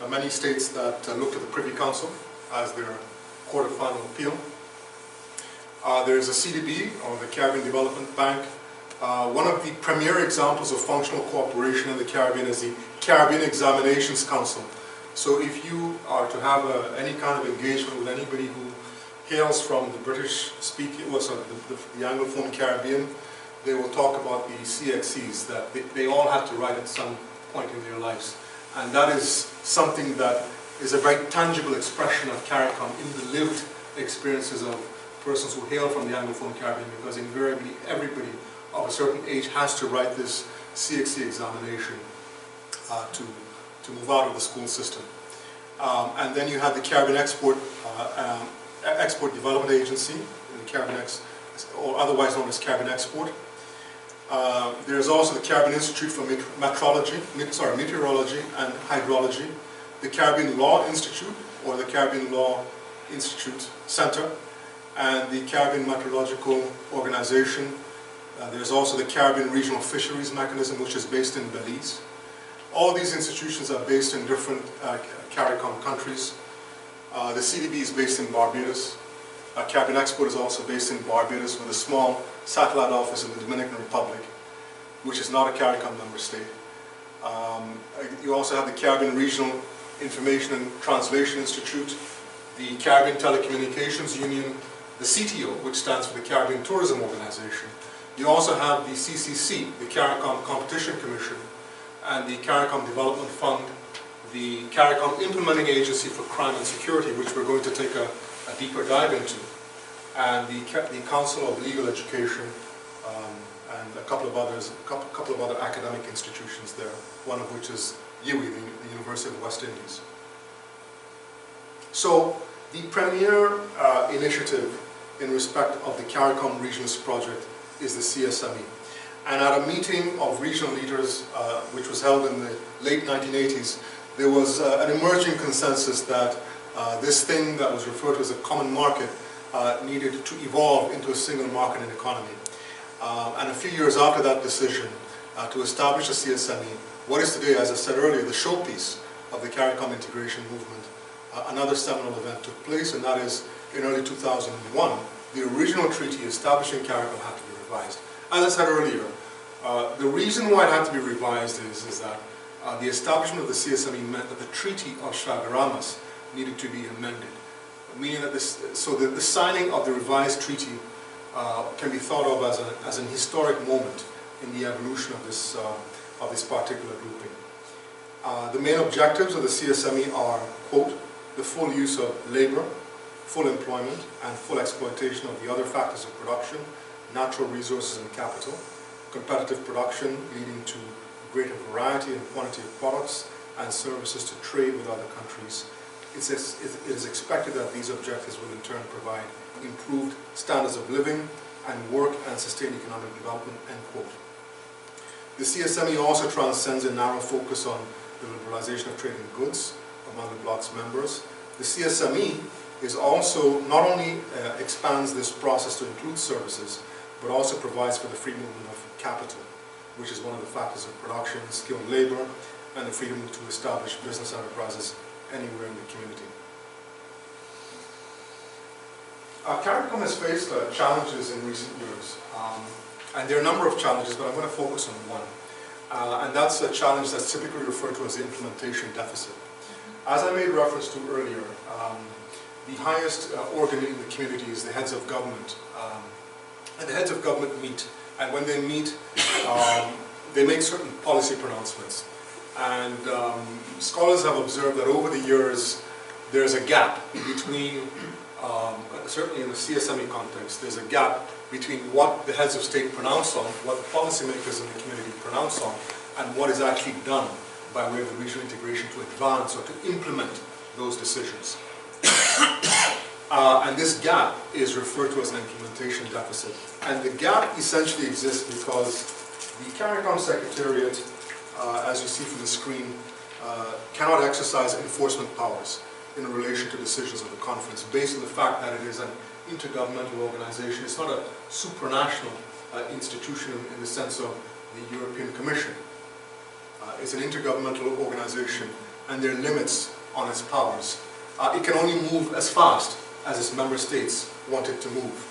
many states that look to the Privy Council as their court of final appeal. There's a CDB, or the Caribbean Development Bank. One of the premier examples of functional cooperation in the Caribbean is the Caribbean Examinations Council. So if you are to have any kind of engagement with anybody who hails from the British-speaking, the Anglophone Caribbean, they will talk about the CXCs that they all have to write at some point in their lives. And that is something that is a very tangible expression of CARICOM in the lived experiences of persons who hail from the Anglophone Caribbean, because invariably everybody of a certain age has to write this CXC examination to move out of the school system. And then you have the Caribbean Export Development Agency, the Caribbean or otherwise known as Caribbean Export. There's also the Caribbean Institute for Meteorology and Hydrology, the Caribbean Law Institute, or the Caribbean Law Institute Center, and the Caribbean Meteorological Organization. There's also the Caribbean Regional Fisheries Mechanism, which is based in Belize. All these institutions are based in different CARICOM countries. The CDB is based in Barbados. Caribbean Export is also based in Barbados with a small satellite office in the Dominican Republic, which is not a CARICOM member state. You also have the Caribbean Regional Information and Translation Institute, the Caribbean Telecommunications Union, the CTO, which stands for the Caribbean Tourism Organization. You also have the CCC, the CARICOM Competition Commission, and the CARICOM Development Fund, the CARICOM Implementing Agency for Crime and Security, which we're going to take a deeper dive into, and the Council of Legal Education, and a couple of other academic institutions there, one of which is UWI, the University of the West Indies. So the premier initiative in respect of the CARICOM Regions Project is the CSME. And at a meeting of regional leaders, which was held in the late 1980s, there was an emerging consensus that this thing that was referred to as a common market needed to evolve into a single market and economy. And a few years after that decision to establish the CSME, what is today, as I said earlier, the showpiece of the CARICOM integration movement, another seminal event took place, and that is in early 2001, the original treaty establishing CARICOM had to be revised. As I said earlier, the reason why it had to be revised is that the establishment of the CSME meant that the Treaty of Chaguaramas needed to be amended, meaning that the signing of the revised treaty can be thought of as an historic moment in the evolution of this particular grouping. The main objectives of the CSME are, quote, the full use of labor, full employment, and full exploitation of the other factors of production, natural resources and capital, competitive production leading to greater variety and quantity of products and services to trade with other countries. It is expected that these objectives will in turn provide improved standards of living and work and sustain economic development, end quote. The CSME also transcends a narrow focus on the liberalization of trade in goods among the bloc's members. The CSME is also not only expands this process to include services, but also provides for the free movement of capital, which is one of the factors of production, skilled labor, and the freedom to establish business enterprises anywhere in the community. CARICOM has faced challenges in recent years, and there are a number of challenges, but I'm going to focus on one. And that's a challenge that's typically referred to as the implementation deficit. As I made reference to earlier, the highest organ in the community is the heads of government. And the heads of government meet, and when they meet, they make certain policy pronouncements. And scholars have observed that over the years, there's a gap between, certainly in the CSME context, there's a gap between what the heads of state pronounce on, what the policymakers in the community pronounce on, and what is actually done by way of the regional integration to advance or to implement those decisions. And this gap is referred to as an implementation deficit. And the gap essentially exists because the CARICOM Secretariat, as you see from the screen, cannot exercise enforcement powers in relation to decisions of the conference based on the fact that it is an intergovernmental organization. It's not a supranational institution in the sense of the European Commission. It's an intergovernmental organization, and there are limits on its powers. It can only move as fast as its member states want it to move.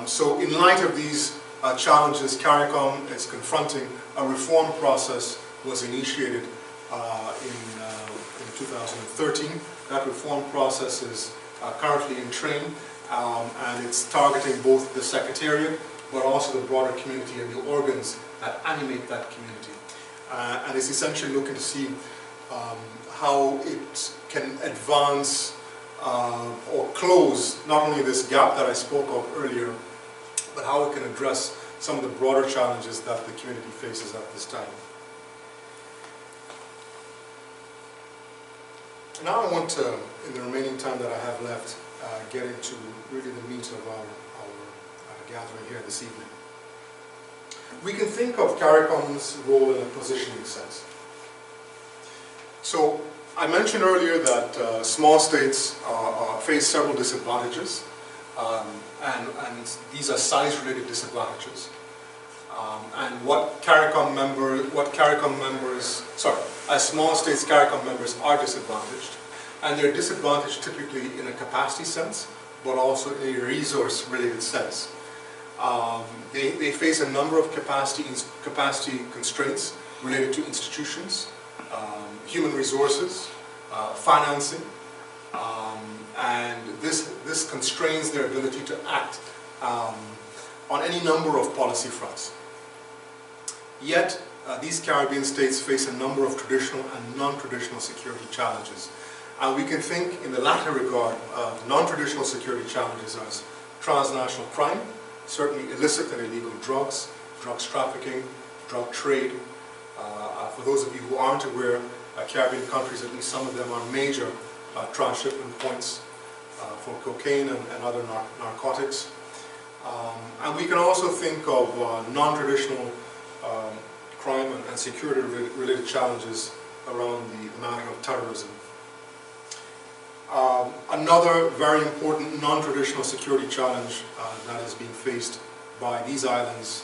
So in light of these challenges, CARICOM is confronting a reform process was initiated in 2013. That reform process is currently in train, and it's targeting both the Secretariat but also the broader community and the organs that animate that community. And it's essentially looking to see how it can advance or close not only this gap that I spoke of earlier, but how it can address some of the broader challenges that the community faces at this time. Now I want to, in the remaining time that I have left, get into really the meat of our gathering here this evening. We can think of CARICOM's role in a positioning sense. So I mentioned earlier that small states face several disadvantages, and these are size-related disadvantages. And as small states, CARICOM members are disadvantaged, and they're disadvantaged typically in a capacity sense, but also in a resource-related sense. They face a number of capacity constraints related to institutions, human resources, financing, and this constrains their ability to act on any number of policy fronts. Yet, these Caribbean states face a number of traditional and non-traditional security challenges. And we can think in the latter regard of non-traditional security challenges as transnational crime, certainly illicit and illegal drugs, drugs trafficking, drug trade. For those of you who aren't aware, Caribbean countries, at least some of them, are major transshipment points for cocaine and other narcotics. And we can also think of non-traditional crime and security-related challenges around the matter of terrorism. Another very important non-traditional security challenge that is being faced by these islands,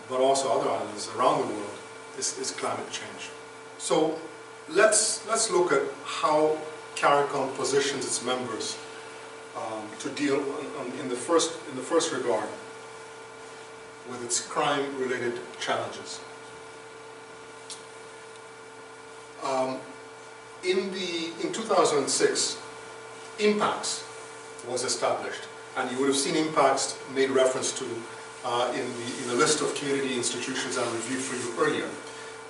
but also other islands around the world, is climate change. So let's look at how CARICOM positions its members to deal in the first regard with its crime-related challenges. In 2006, IMPACTS was established, and you would have seen IMPACTS made reference to in the list of community institutions I reviewed for you earlier.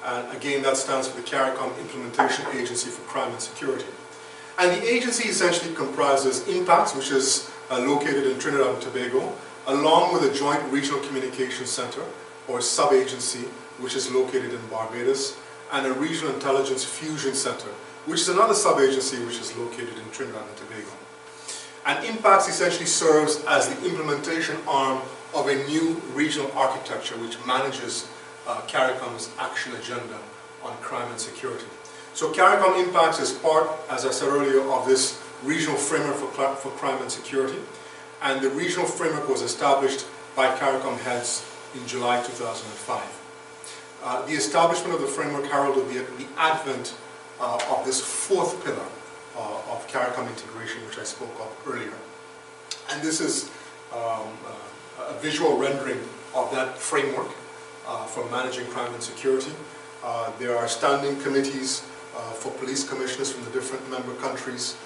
And again, that stands for the CARICOM Implementation Agency for Crime and Security. And the agency essentially comprises IMPACTS, which is located in Trinidad and Tobago, along with a Joint Regional Communications Center, or sub-agency, which is located in Barbados, and a Regional Intelligence Fusion Center, which is another sub-agency which is located in Trinidad and Tobago. And IMPACTS essentially serves as the implementation arm of a new regional architecture which manages CARICOM's action agenda on crime and security. So CARICOM IMPACTS is part, as I said earlier, of this regional framework for crime and security. And the regional framework was established by CARICOM heads in July 2005. The establishment of the framework heralded the advent of this fourth pillar of CARICOM integration, which I spoke of earlier. And this is a visual rendering of that framework for managing crime and security. There are standing committees for police commissioners from the different member countries.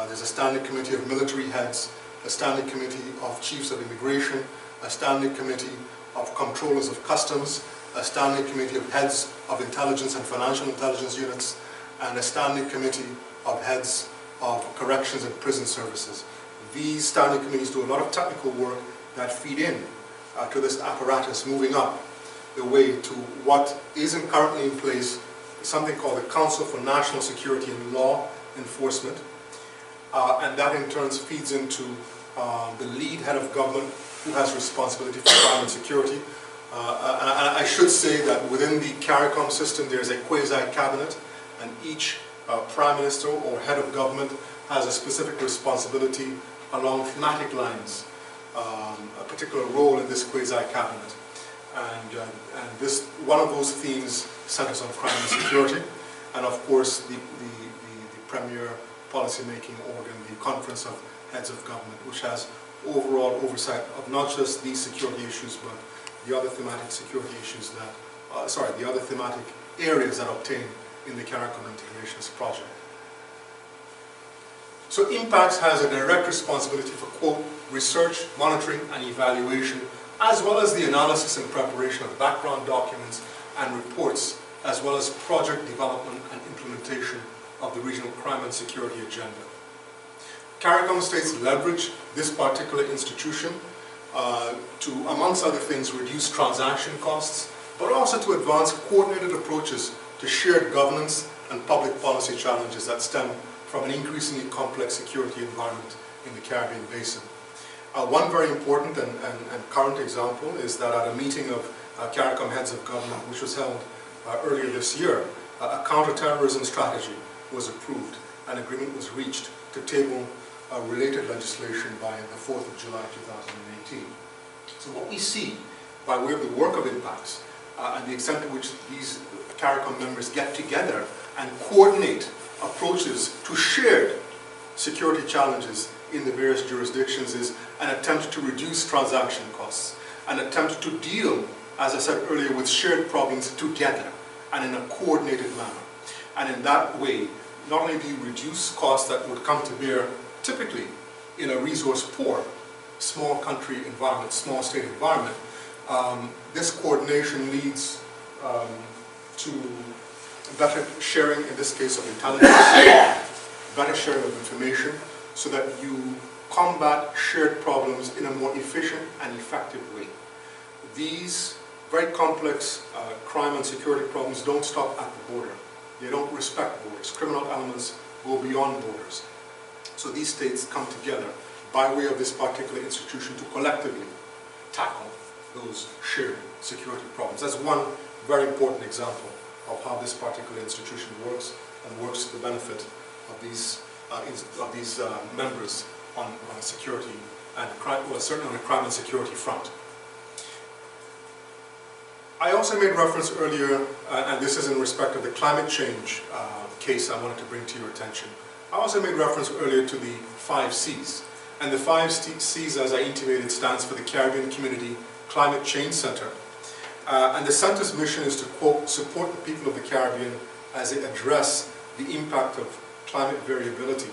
There's a standing committee of military heads, a standing committee of chiefs of immigration, a standing committee of controllers of customs, a standing committee of heads of intelligence and financial intelligence units, and a standing committee of heads of corrections and prison services. These standing committees do a lot of technical work that feed in to this apparatus, moving up the way to what isn't currently in place, something called the Council for National Security and Law Enforcement. And that in turn feeds into the lead head of government who has responsibility for crime and security. And I should say that within the CARICOM system there's a quasi-cabinet, and each prime minister or head of government has a specific responsibility along thematic lines, a particular role in this quasi-cabinet. And this, one of those themes centers on crime and security, and of course the premier policy-making organ, the Conference of Heads of Government, which has overall oversight of not just these security issues, but the other thematic security issues that, the other thematic areas that obtain in the CARICOM integrations project. So IMPACTS has a direct responsibility for, quote, research, monitoring, and evaluation, as well as the analysis and preparation of background documents and reports, as well as project development and implementation of the regional crime and security agenda. CARICOM states leverage this particular institution to, amongst other things, reduce transaction costs, but also to advance coordinated approaches to shared governance and public policy challenges that stem from an increasingly complex security environment in the Caribbean basin. One very important and current example is that at a meeting of CARICOM heads of government, which was held earlier this year, a counterterrorism strategy was approved. An agreement was reached to table related legislation by the 4th of July 2018. So what we see by way of the work of IMPACTS and the extent to which these CARICOM members get together and coordinate approaches to shared security challenges in the various jurisdictions is an attempt to reduce transaction costs, an attempt to deal, as I said earlier, with shared problems together and in a coordinated manner. And in that way, not only do you reduce costs that would come to bear typically in a resource-poor, small country environment, small state environment, this coordination leads to better sharing, in this case, of intelligence, better sharing of information, so that you combat shared problems in a more efficient and effective way. These very complex crime and security problems don't stop at the border. They don't respect borders. Criminal elements go beyond borders. So these states come together by way of this particular institution to collectively tackle those shared security problems. That's one very important example of how this particular institution works, and works to the benefit of these members on security and crime, well, certainly on the crime and security front. I also made reference earlier, and this is in respect of the climate change case I wanted to bring to your attention. I also made reference earlier to the 5 C's. And the 5 C's, as I intimated, stands for the Caribbean Community Climate Change Center. And the center's mission is to, quote, support the people of the Caribbean as they address the impact of climate variability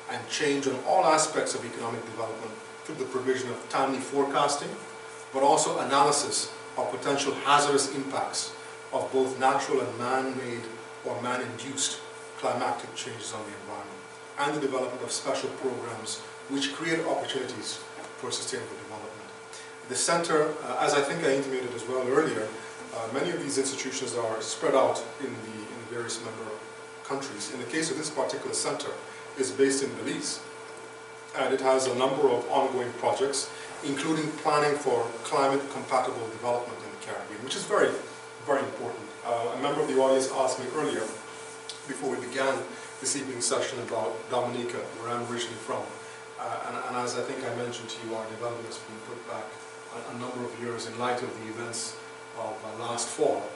and change on all aspects of economic development through the provision of timely forecasting, but also analysis of potential hazardous impacts of both natural and man-made or man-induced climatic changes on the environment, and the development of special programs which create opportunities for sustainable development. The center, as I think I intimated as well earlier, many of these institutions are spread out in the various member countries. In the case of this particular center, it's based in Belize, and it has a number of ongoing projects, including planning for climate-compatible development in the Caribbean, which is very, very important. A member of the audience asked me earlier, before we began this evening's session, about Dominica, where I'm originally from. And as I think I mentioned to you, our development has been put back a number of years in light of the events of last fall.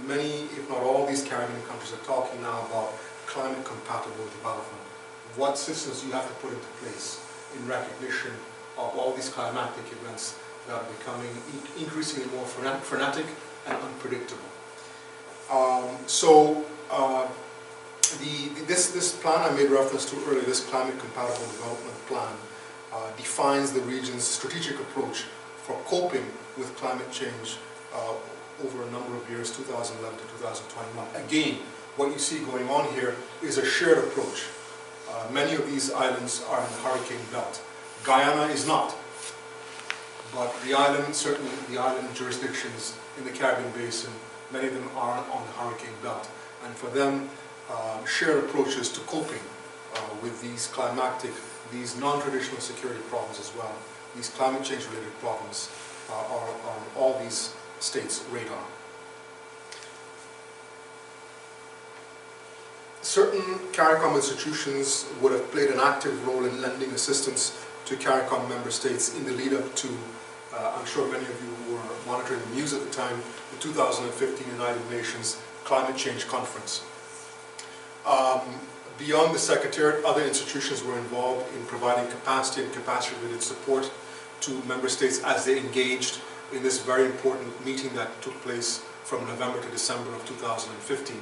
Many, if not all, these Caribbean countries are talking now about climate-compatible development. what systems you have to put into place in recognition of all these climatic events that are becoming increasingly more frenetic and unpredictable. This plan I made reference to earlier, this climate compatible development plan, defines the region's strategic approach for coping with climate change over a number of years, 2011 to 2021. Again, what you see going on here is a shared approach. Many of these islands are in the hurricane belt. Guyana is not, but the island, certainly the island jurisdictions in the Caribbean basin, many of them are on the hurricane belt. And for them, shared approaches to coping with these climatic, these non-traditional security problems as well, these climate change related problems are on all these states' radar. Certain CARICOM institutions would have played an active role in lending assistance to CARICOM member states in the lead up to, I'm sure many of you were monitoring the news at the time, the 2015 United Nations Climate Change Conference. Beyond the Secretariat, other institutions were involved in providing capacity and capacity-related support to member states as they engaged in this very important meeting that took place from November to December of 2015,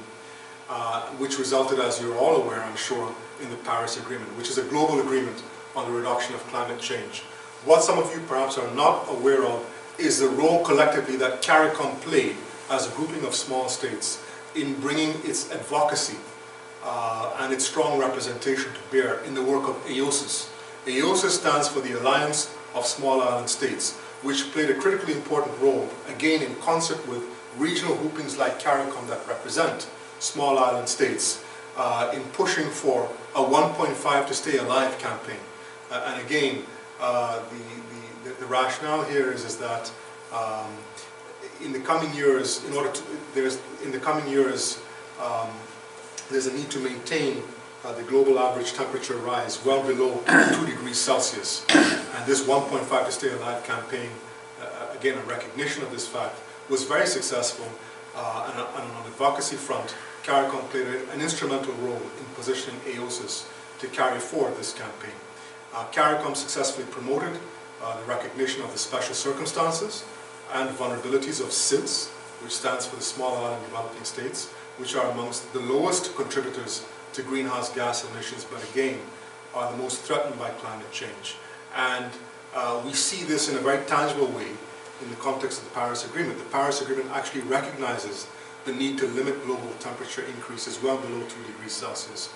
which resulted, as you're all aware, I'm sure, in the Paris Agreement, which is a global agreement on the reduction of climate change. What some of you perhaps are not aware of is the role collectively that CARICOM played as a grouping of small states in bringing its advocacy and its strong representation to bear in the work of AOSIS. AOSIS stands for the Alliance of Small Island States, which played a critically important role, again in concert with regional groupings like CARICOM that represent small island states, in pushing for a 1.5 to stay alive campaign. And again, the rationale here is that in the coming years, there's a need to maintain the global average temperature rise well below 2 degrees Celsius. And this 1.5 to stay alive campaign, again, a recognition of this fact, was very successful. And on the advocacy front, CARICOM played an instrumental role in positioning AOSIS to carry forward this campaign. CARICOM successfully promoted the recognition of the special circumstances and vulnerabilities of SIDS, which stands for the Small Island Developing States, which are amongst the lowest contributors to greenhouse gas emissions, but again, are the most threatened by climate change. And we see this in a very tangible way in the context of the Paris Agreement. The Paris Agreement actually recognizes the need to limit global temperature increases well below 2 degrees Celsius.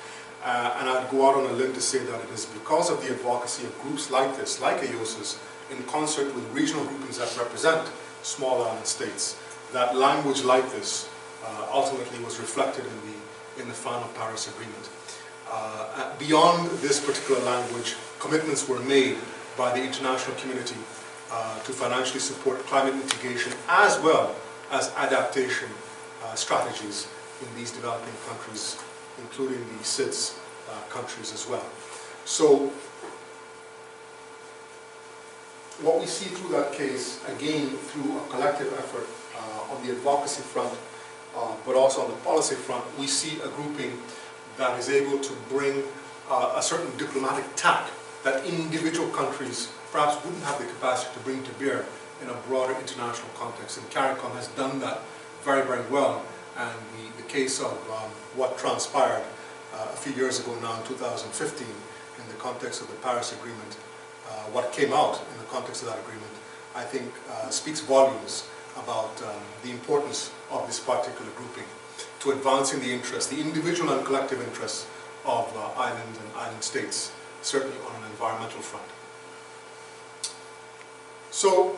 And I'd go out on a limb to say that it is because of the advocacy of groups like this, like AOSIS, in concert with regional groupings that represent small island states, that language like this ultimately was reflected in the final Paris Agreement. Beyond this particular language, commitments were made by the international community to financially support climate mitigation as well as adaptation strategies in these developing countries, including the SIDS countries as well. So what we see through that case, again, through a collective effort on the advocacy front, but also on the policy front, we see a grouping that is able to bring a certain diplomatic tact that individual countries perhaps wouldn't have the capacity to bring to bear in a broader international context. And CARICOM has done that very, very well. And the case of what transpired a few years ago now in 2015 in the context of the Paris Agreement, what came out in the context of that agreement, I think speaks volumes about the importance of this particular grouping to advancing the interests, the individual and collective interests of islands and island states, certainly on an environmental front. So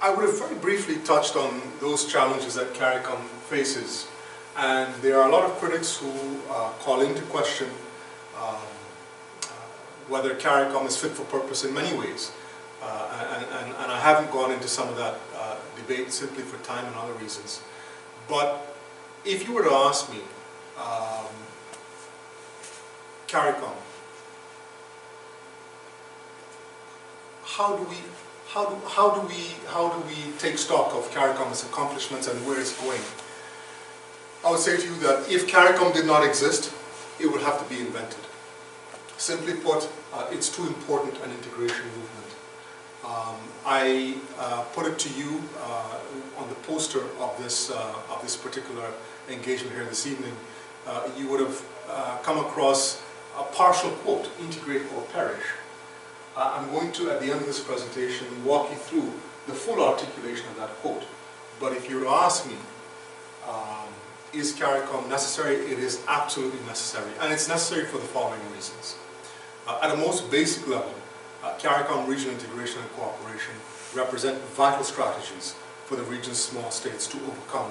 I would have very briefly touched on those challenges that CARICOM faces, and there are a lot of critics who call into question whether CARICOM is fit for purpose in many ways, and I haven't gone into some of that debate simply for time and other reasons. But if you were to ask me, CARICOM, how do we take stock of CARICOM's accomplishments and where it's going? I would say to you that if CARICOM did not exist, it will have to be invented. Simply put, it's too important an integration movement. I put it to you on the poster of this particular engagement here this evening. You would have come across a partial quote, integrate or perish. I'm going to, at the end of this presentation, walk you through the full articulation of that quote. But if you were to ask me, is CARICOM necessary? It is absolutely necessary. And it's necessary for the following reasons. At a most basic level, CARICOM regional integration and cooperation represent vital strategies for the region's small states to overcome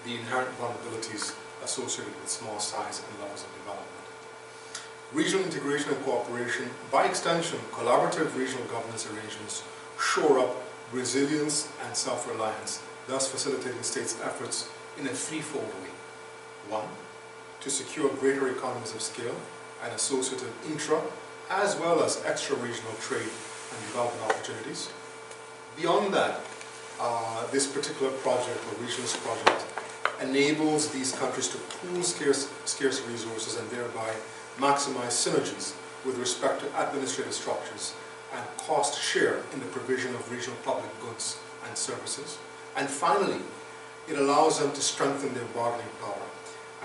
the inherent vulnerabilities associated with small size and levels of development. Regional integration and cooperation, by extension, collaborative regional governance arrangements shore up resilience and self-reliance, thus facilitating states' efforts in a threefold way. One, to secure greater economies of scale and associated intra as well as extra-regional trade and development opportunities. Beyond that, this particular project, or regionalist project, enables these countries to pool scarce resources and thereby maximize synergies with respect to administrative structures and cost share in the provision of regional public goods and services. And finally, it allows them to strengthen their bargaining power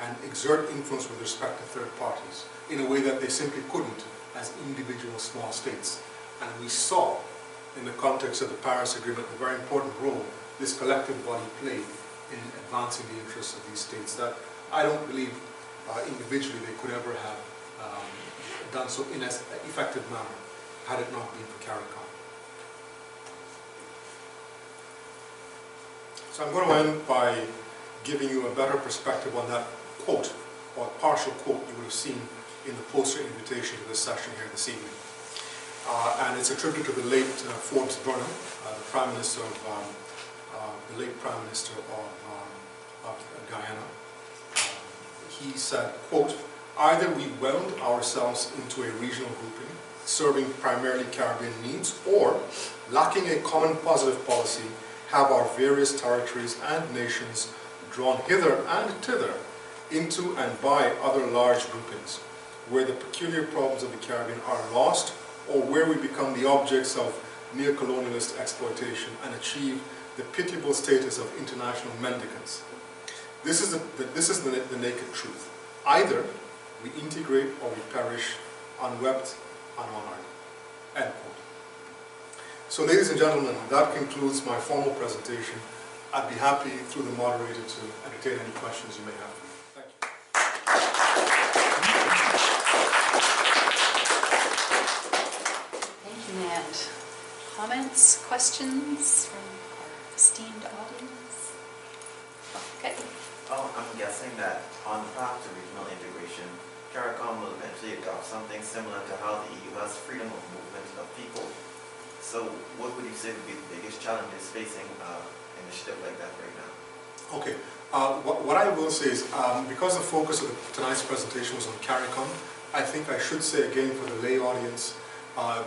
and exert influence with respect to third parties in a way that they simply couldn't as individual small states. And we saw, in the context of the Paris Agreement, a very important role this collective body played in advancing the interests of these states that I don't believe individually they could ever have done so in as effective manner had it not been for CARICOM. So I'm going to end by giving you a better perspective on that quote, or partial quote you would have seen in the poster invitation to this session here this evening. And it's attributed to the late Forbes Burnham, the Prime Minister of the late Prime Minister of Guyana. He said, quote, "Either we weld ourselves into a regional grouping serving primarily Caribbean needs, or, lacking a common positive policy, have our various territories and nations drawn hither and thither into and by other large groupings, where the peculiar problems of the Caribbean are lost, or where we become the objects of neo-colonialist exploitation and achieve the pitiable status of international mendicants. This is the naked truth. Either we integrate or we perish, unwept, unhonored." End quote. So, ladies and gentlemen, that concludes my formal presentation. I'd be happy, through the moderator, to entertain any questions you may have. Thank you. Thank you, Nand. Comments, questions from our esteemed audience? Okay. I'm guessing that on the path to regional integration, CARICOM will eventually adopt something similar to how the EU has freedom of movement of people. So what would you say would be the biggest challenges facing an initiative like that right now? Okay. What I will say is, because the focus of tonight's presentation was on CARICOM, I think I should say again for the lay audience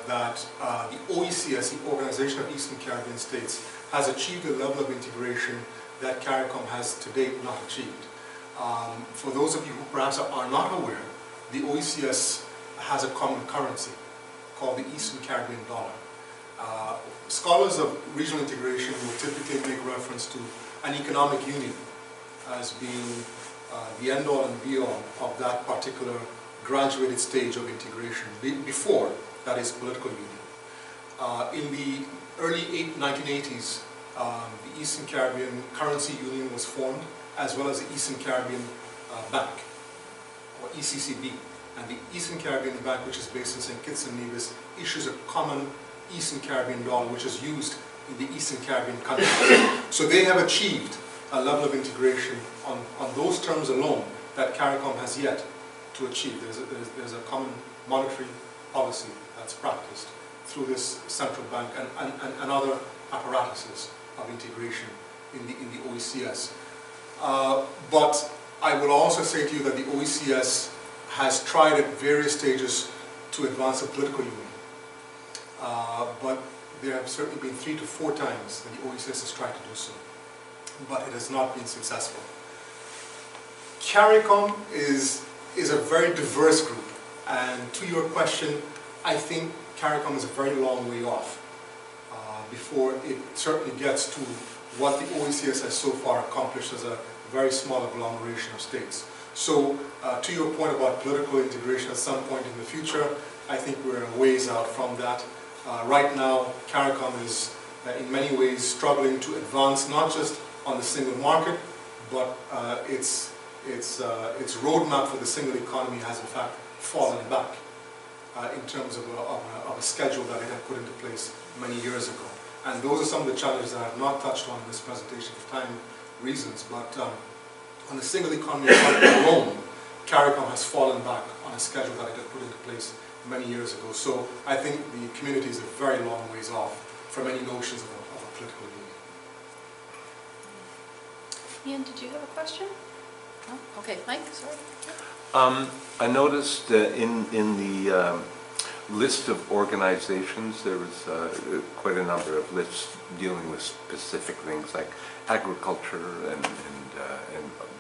that the OECS, the Organization of Eastern Caribbean States, has achieved a level of integration that CARICOM has to date not achieved. For those of you who perhaps are not aware, the OECS has a common currency called the Eastern Caribbean dollar. Scholars of regional integration will typically make reference to an economic union as being the end-all and be-all of that particular graduated stage of integration, before that is political union. In the early 1980s, the Eastern Caribbean Currency Union was formed, as well as the Eastern Caribbean Bank, or ECCB. And the Eastern Caribbean Bank, which is based in St. Kitts and Nevis, issues a common Eastern Caribbean dollar, which is used in the Eastern Caribbean countries. So they have achieved a level of integration on those terms alone that CARICOM has yet to achieve. There's a common monetary policy that's practiced through this central bank and other apparatuses of integration in the OECS. But I will also say to you that the OECS has tried at various stages to advance a political union. But there have certainly been 3 to 4 times that the OECS has tried to do so, but it has not been successful. CARICOM is is a very diverse group. And to your question, I think CARICOM is a very long way off before it certainly gets to what the OECS has so far accomplished as a very small agglomeration of states. So to your point about political integration at some point in the future, I think we're a ways out from that. Right now, CARICOM is in many ways struggling to advance not just on the single market, but its roadmap for the single economy has in fact fallen back in terms of a schedule that it had put into place many years ago. And those are some of the challenges that I have not touched on in this presentation for time reasons, but on the single economy alone, CARICOM has fallen back on a schedule that it had put into place many years ago. So I think the community is a very long ways off from any notions of a political union. Ian, did you have a question? No? Okay, Mike, sorry. I noticed in the list of organizations, there was quite a number of lists dealing with specific things like agriculture and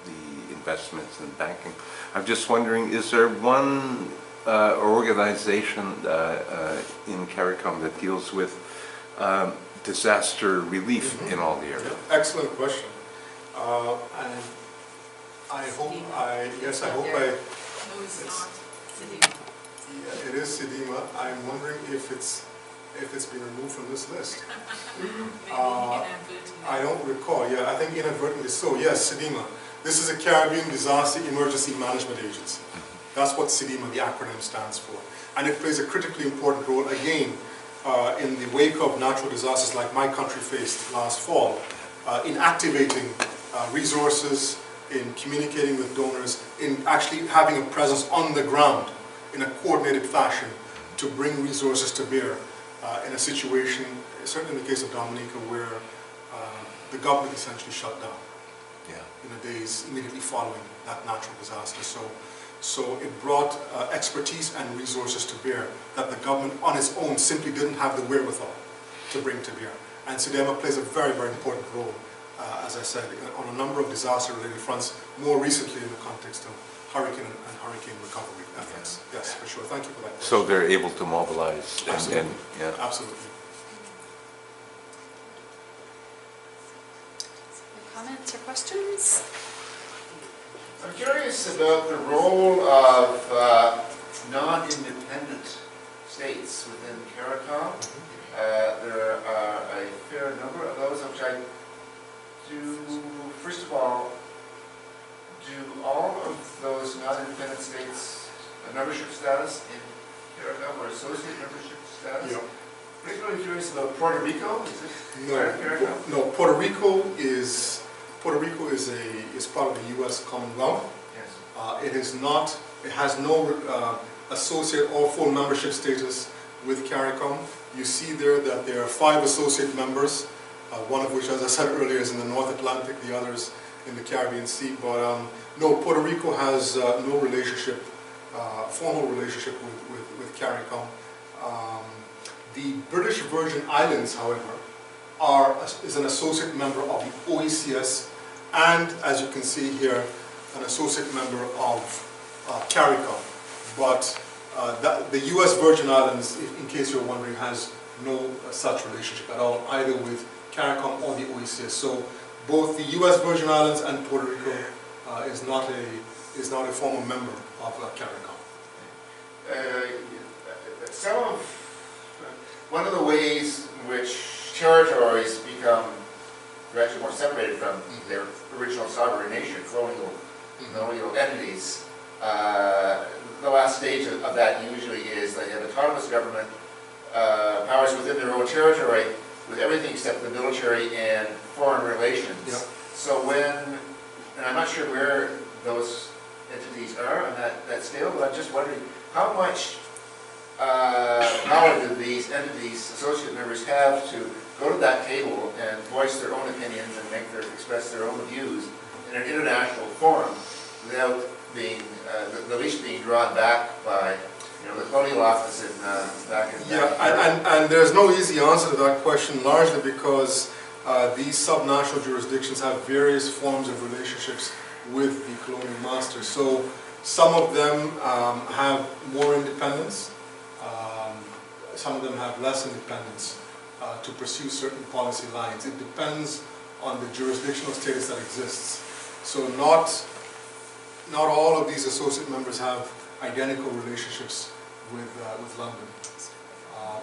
the investments and banking. I'm just wondering, is there one organization in CARICOM that deals with disaster relief in all the areas? Excellent question. And I hope yes, I hope No, it's not. yeah, it is Sedima. I'm wondering if it's been removed from this list. I don't recall. Yeah, I think inadvertently so. Yes, Sedima. This is a Caribbean Disaster Emergency Management Agency. That's what Sedima, the acronym, stands for. And it plays a critically important role, again, in the wake of natural disasters like my country faced last fall, in activating resources, in communicating with donors, in actually having a presence on the ground in a coordinated fashion to bring resources to bear in a situation, certainly in the case of Dominica, where the government essentially shut down in the days immediately following that natural disaster. So it brought expertise and resources to bear that the government on its own simply didn't have the wherewithal to bring to bear. And Sedema plays a very, very important role, as I said, on a number of disaster-related fronts, more recently in the context of hurricane and hurricane recovery efforts. Yes, for sure. Thank you for that question. So they're able to mobilize Absolutely. yeah. Absolutely. Comments or questions? I'm curious about the role of non-independent states within CARICOM. There are a fair number of those, which I do. First of all, do all of those non-independent states a membership status in CARICOM or associate membership status? Yeah. Particularly curious about Puerto Rico. Is it part of CARICOM? No. Puerto Rico is part of the U.S. Commonwealth. Yes. It is not. It has no associate or full membership status with CARICOM. You see there that there are 5 associate members, one of which, as I said earlier, is in the North Atlantic, the others in the Caribbean Sea. But no, Puerto Rico has no relationship, formal relationship with CARICOM. The British Virgin Islands, however, is an associate member of the OECS, and as you can see here, an associate member of CARICOM. But the U.S. Virgin Islands, in case you're wondering, has no such relationship at all, either with CARICOM or the OECS. So both the U.S. Virgin Islands and Puerto Rico is not a formal member of CARICOM. One of the ways in which territories become gradually more separated from their original sovereign nation, colonial entities, the last stage of that usually is they have autonomous government powers within their own territory with everything except the military and foreign relations. Yep. So and I'm not sure where those entities are on that scale, but I'm just wondering how much power do these entities, associate members, have to go to that table and voice their own opinions and express their own views in an international forum without being, the least being drawn back by, the colonial office back in. Yeah, and there's no easy answer to that question, largely because these subnational jurisdictions have various forms of relationships with the colonial masters. So Some of them have more independence, some of them have less independence to pursue certain policy lines. It depends on the jurisdictional status that exists. So not all of these associate members have identical relationships with London.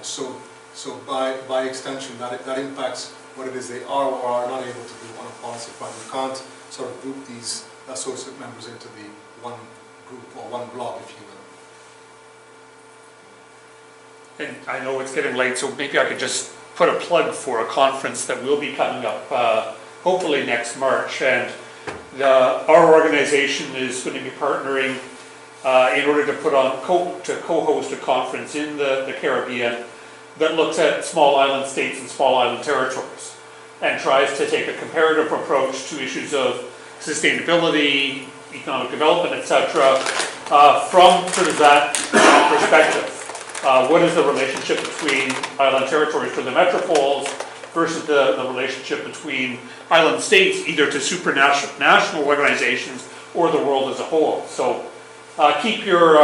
So by extension, that impacts what it is they are or are not able to do on a policy front. You can't sort of group these associate members into the one group or one block, if you will. And I know it's getting late, so maybe I could just put a plug for a conference that will be coming up, hopefully next March. And our organization is going to be partnering in order to put on, co-host a conference in the Caribbean that looks at small island states and small island territories and tries to take a comparative approach to issues of sustainability, economic development, etc., from sort of that perspective. What is the relationship between island territories to the metropoles versus the relationship between island states, either to supranational organizations or the world as a whole? So keep your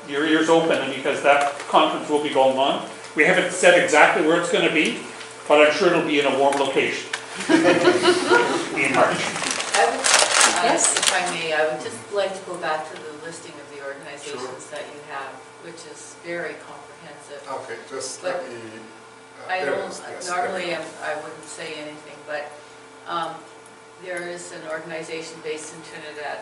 ears open, because that conference will be going on. We haven't said exactly where it's going to be, but I'm sure it'll be in a warm location in March. Yes. If I may, I would just like to go back to the listing of the organizations that you have, which is very comprehensive. Okay, just But let me... I there it don't, is, yes, normally there it is. I wouldn't say anything, but there is an organization based in Trinidad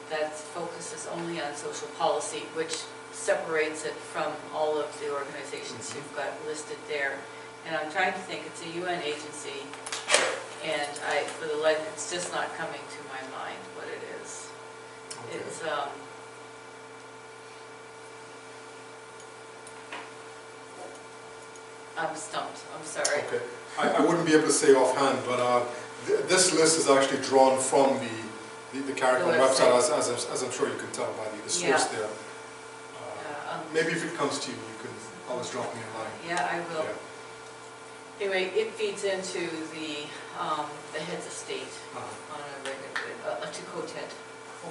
that focuses only on social policy, which separates it from all of the organizations you've got listed there. And I'm trying to think, it's a UN agency, and for the life, it's just not coming to my mind what it is. Okay. It's, I'm stumped, I'm sorry. Okay. I wouldn't be able to say offhand, but this list is actually drawn from the CARICOM The website, website. as I'm sure you can tell by the source Yeah. there. Maybe if it comes to you, you can always drop me a line. Yeah, I will. Yeah. Anyway, it feeds into the heads of state Uh-huh. on a regular, to COTED.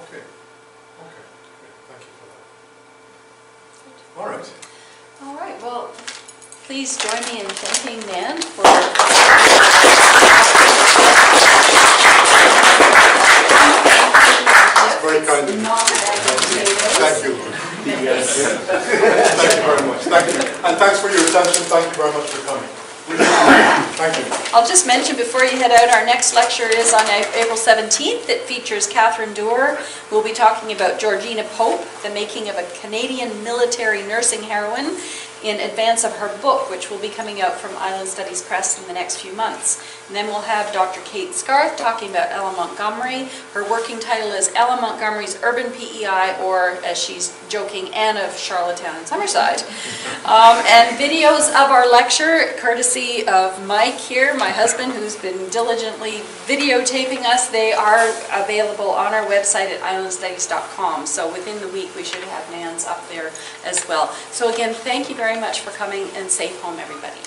Okay. Okay. Great. Thank you for that. All right. All right, well, please join me in thanking Nand for... That's very kind of you. Thank you. Yes. Thank you very much. Thank you. And thanks for your attention. Thank you very much for coming. Thank you. I'll just mention before you head out, our next lecture is on April 17th. It features Catherine Doerr. We'll be talking about Georgina Pope, the making of a Canadian military nursing heroine, in advance of her book, which will be coming out from Island Studies Press in the next few months. And then we'll have Dr. Kate Scarth talking about Ella Montgomery. Her working title is Ella Montgomery's Urban PEI, or as she's joking, Anne of Charlottetown and Summerside. And videos of our lecture, courtesy of Mike here, my husband, who's been diligently videotaping us. They are available on our website at islandstudies.com. So within the week, we should have Nan's up there as well. So again, thank you very much for coming, and safe home, everybody.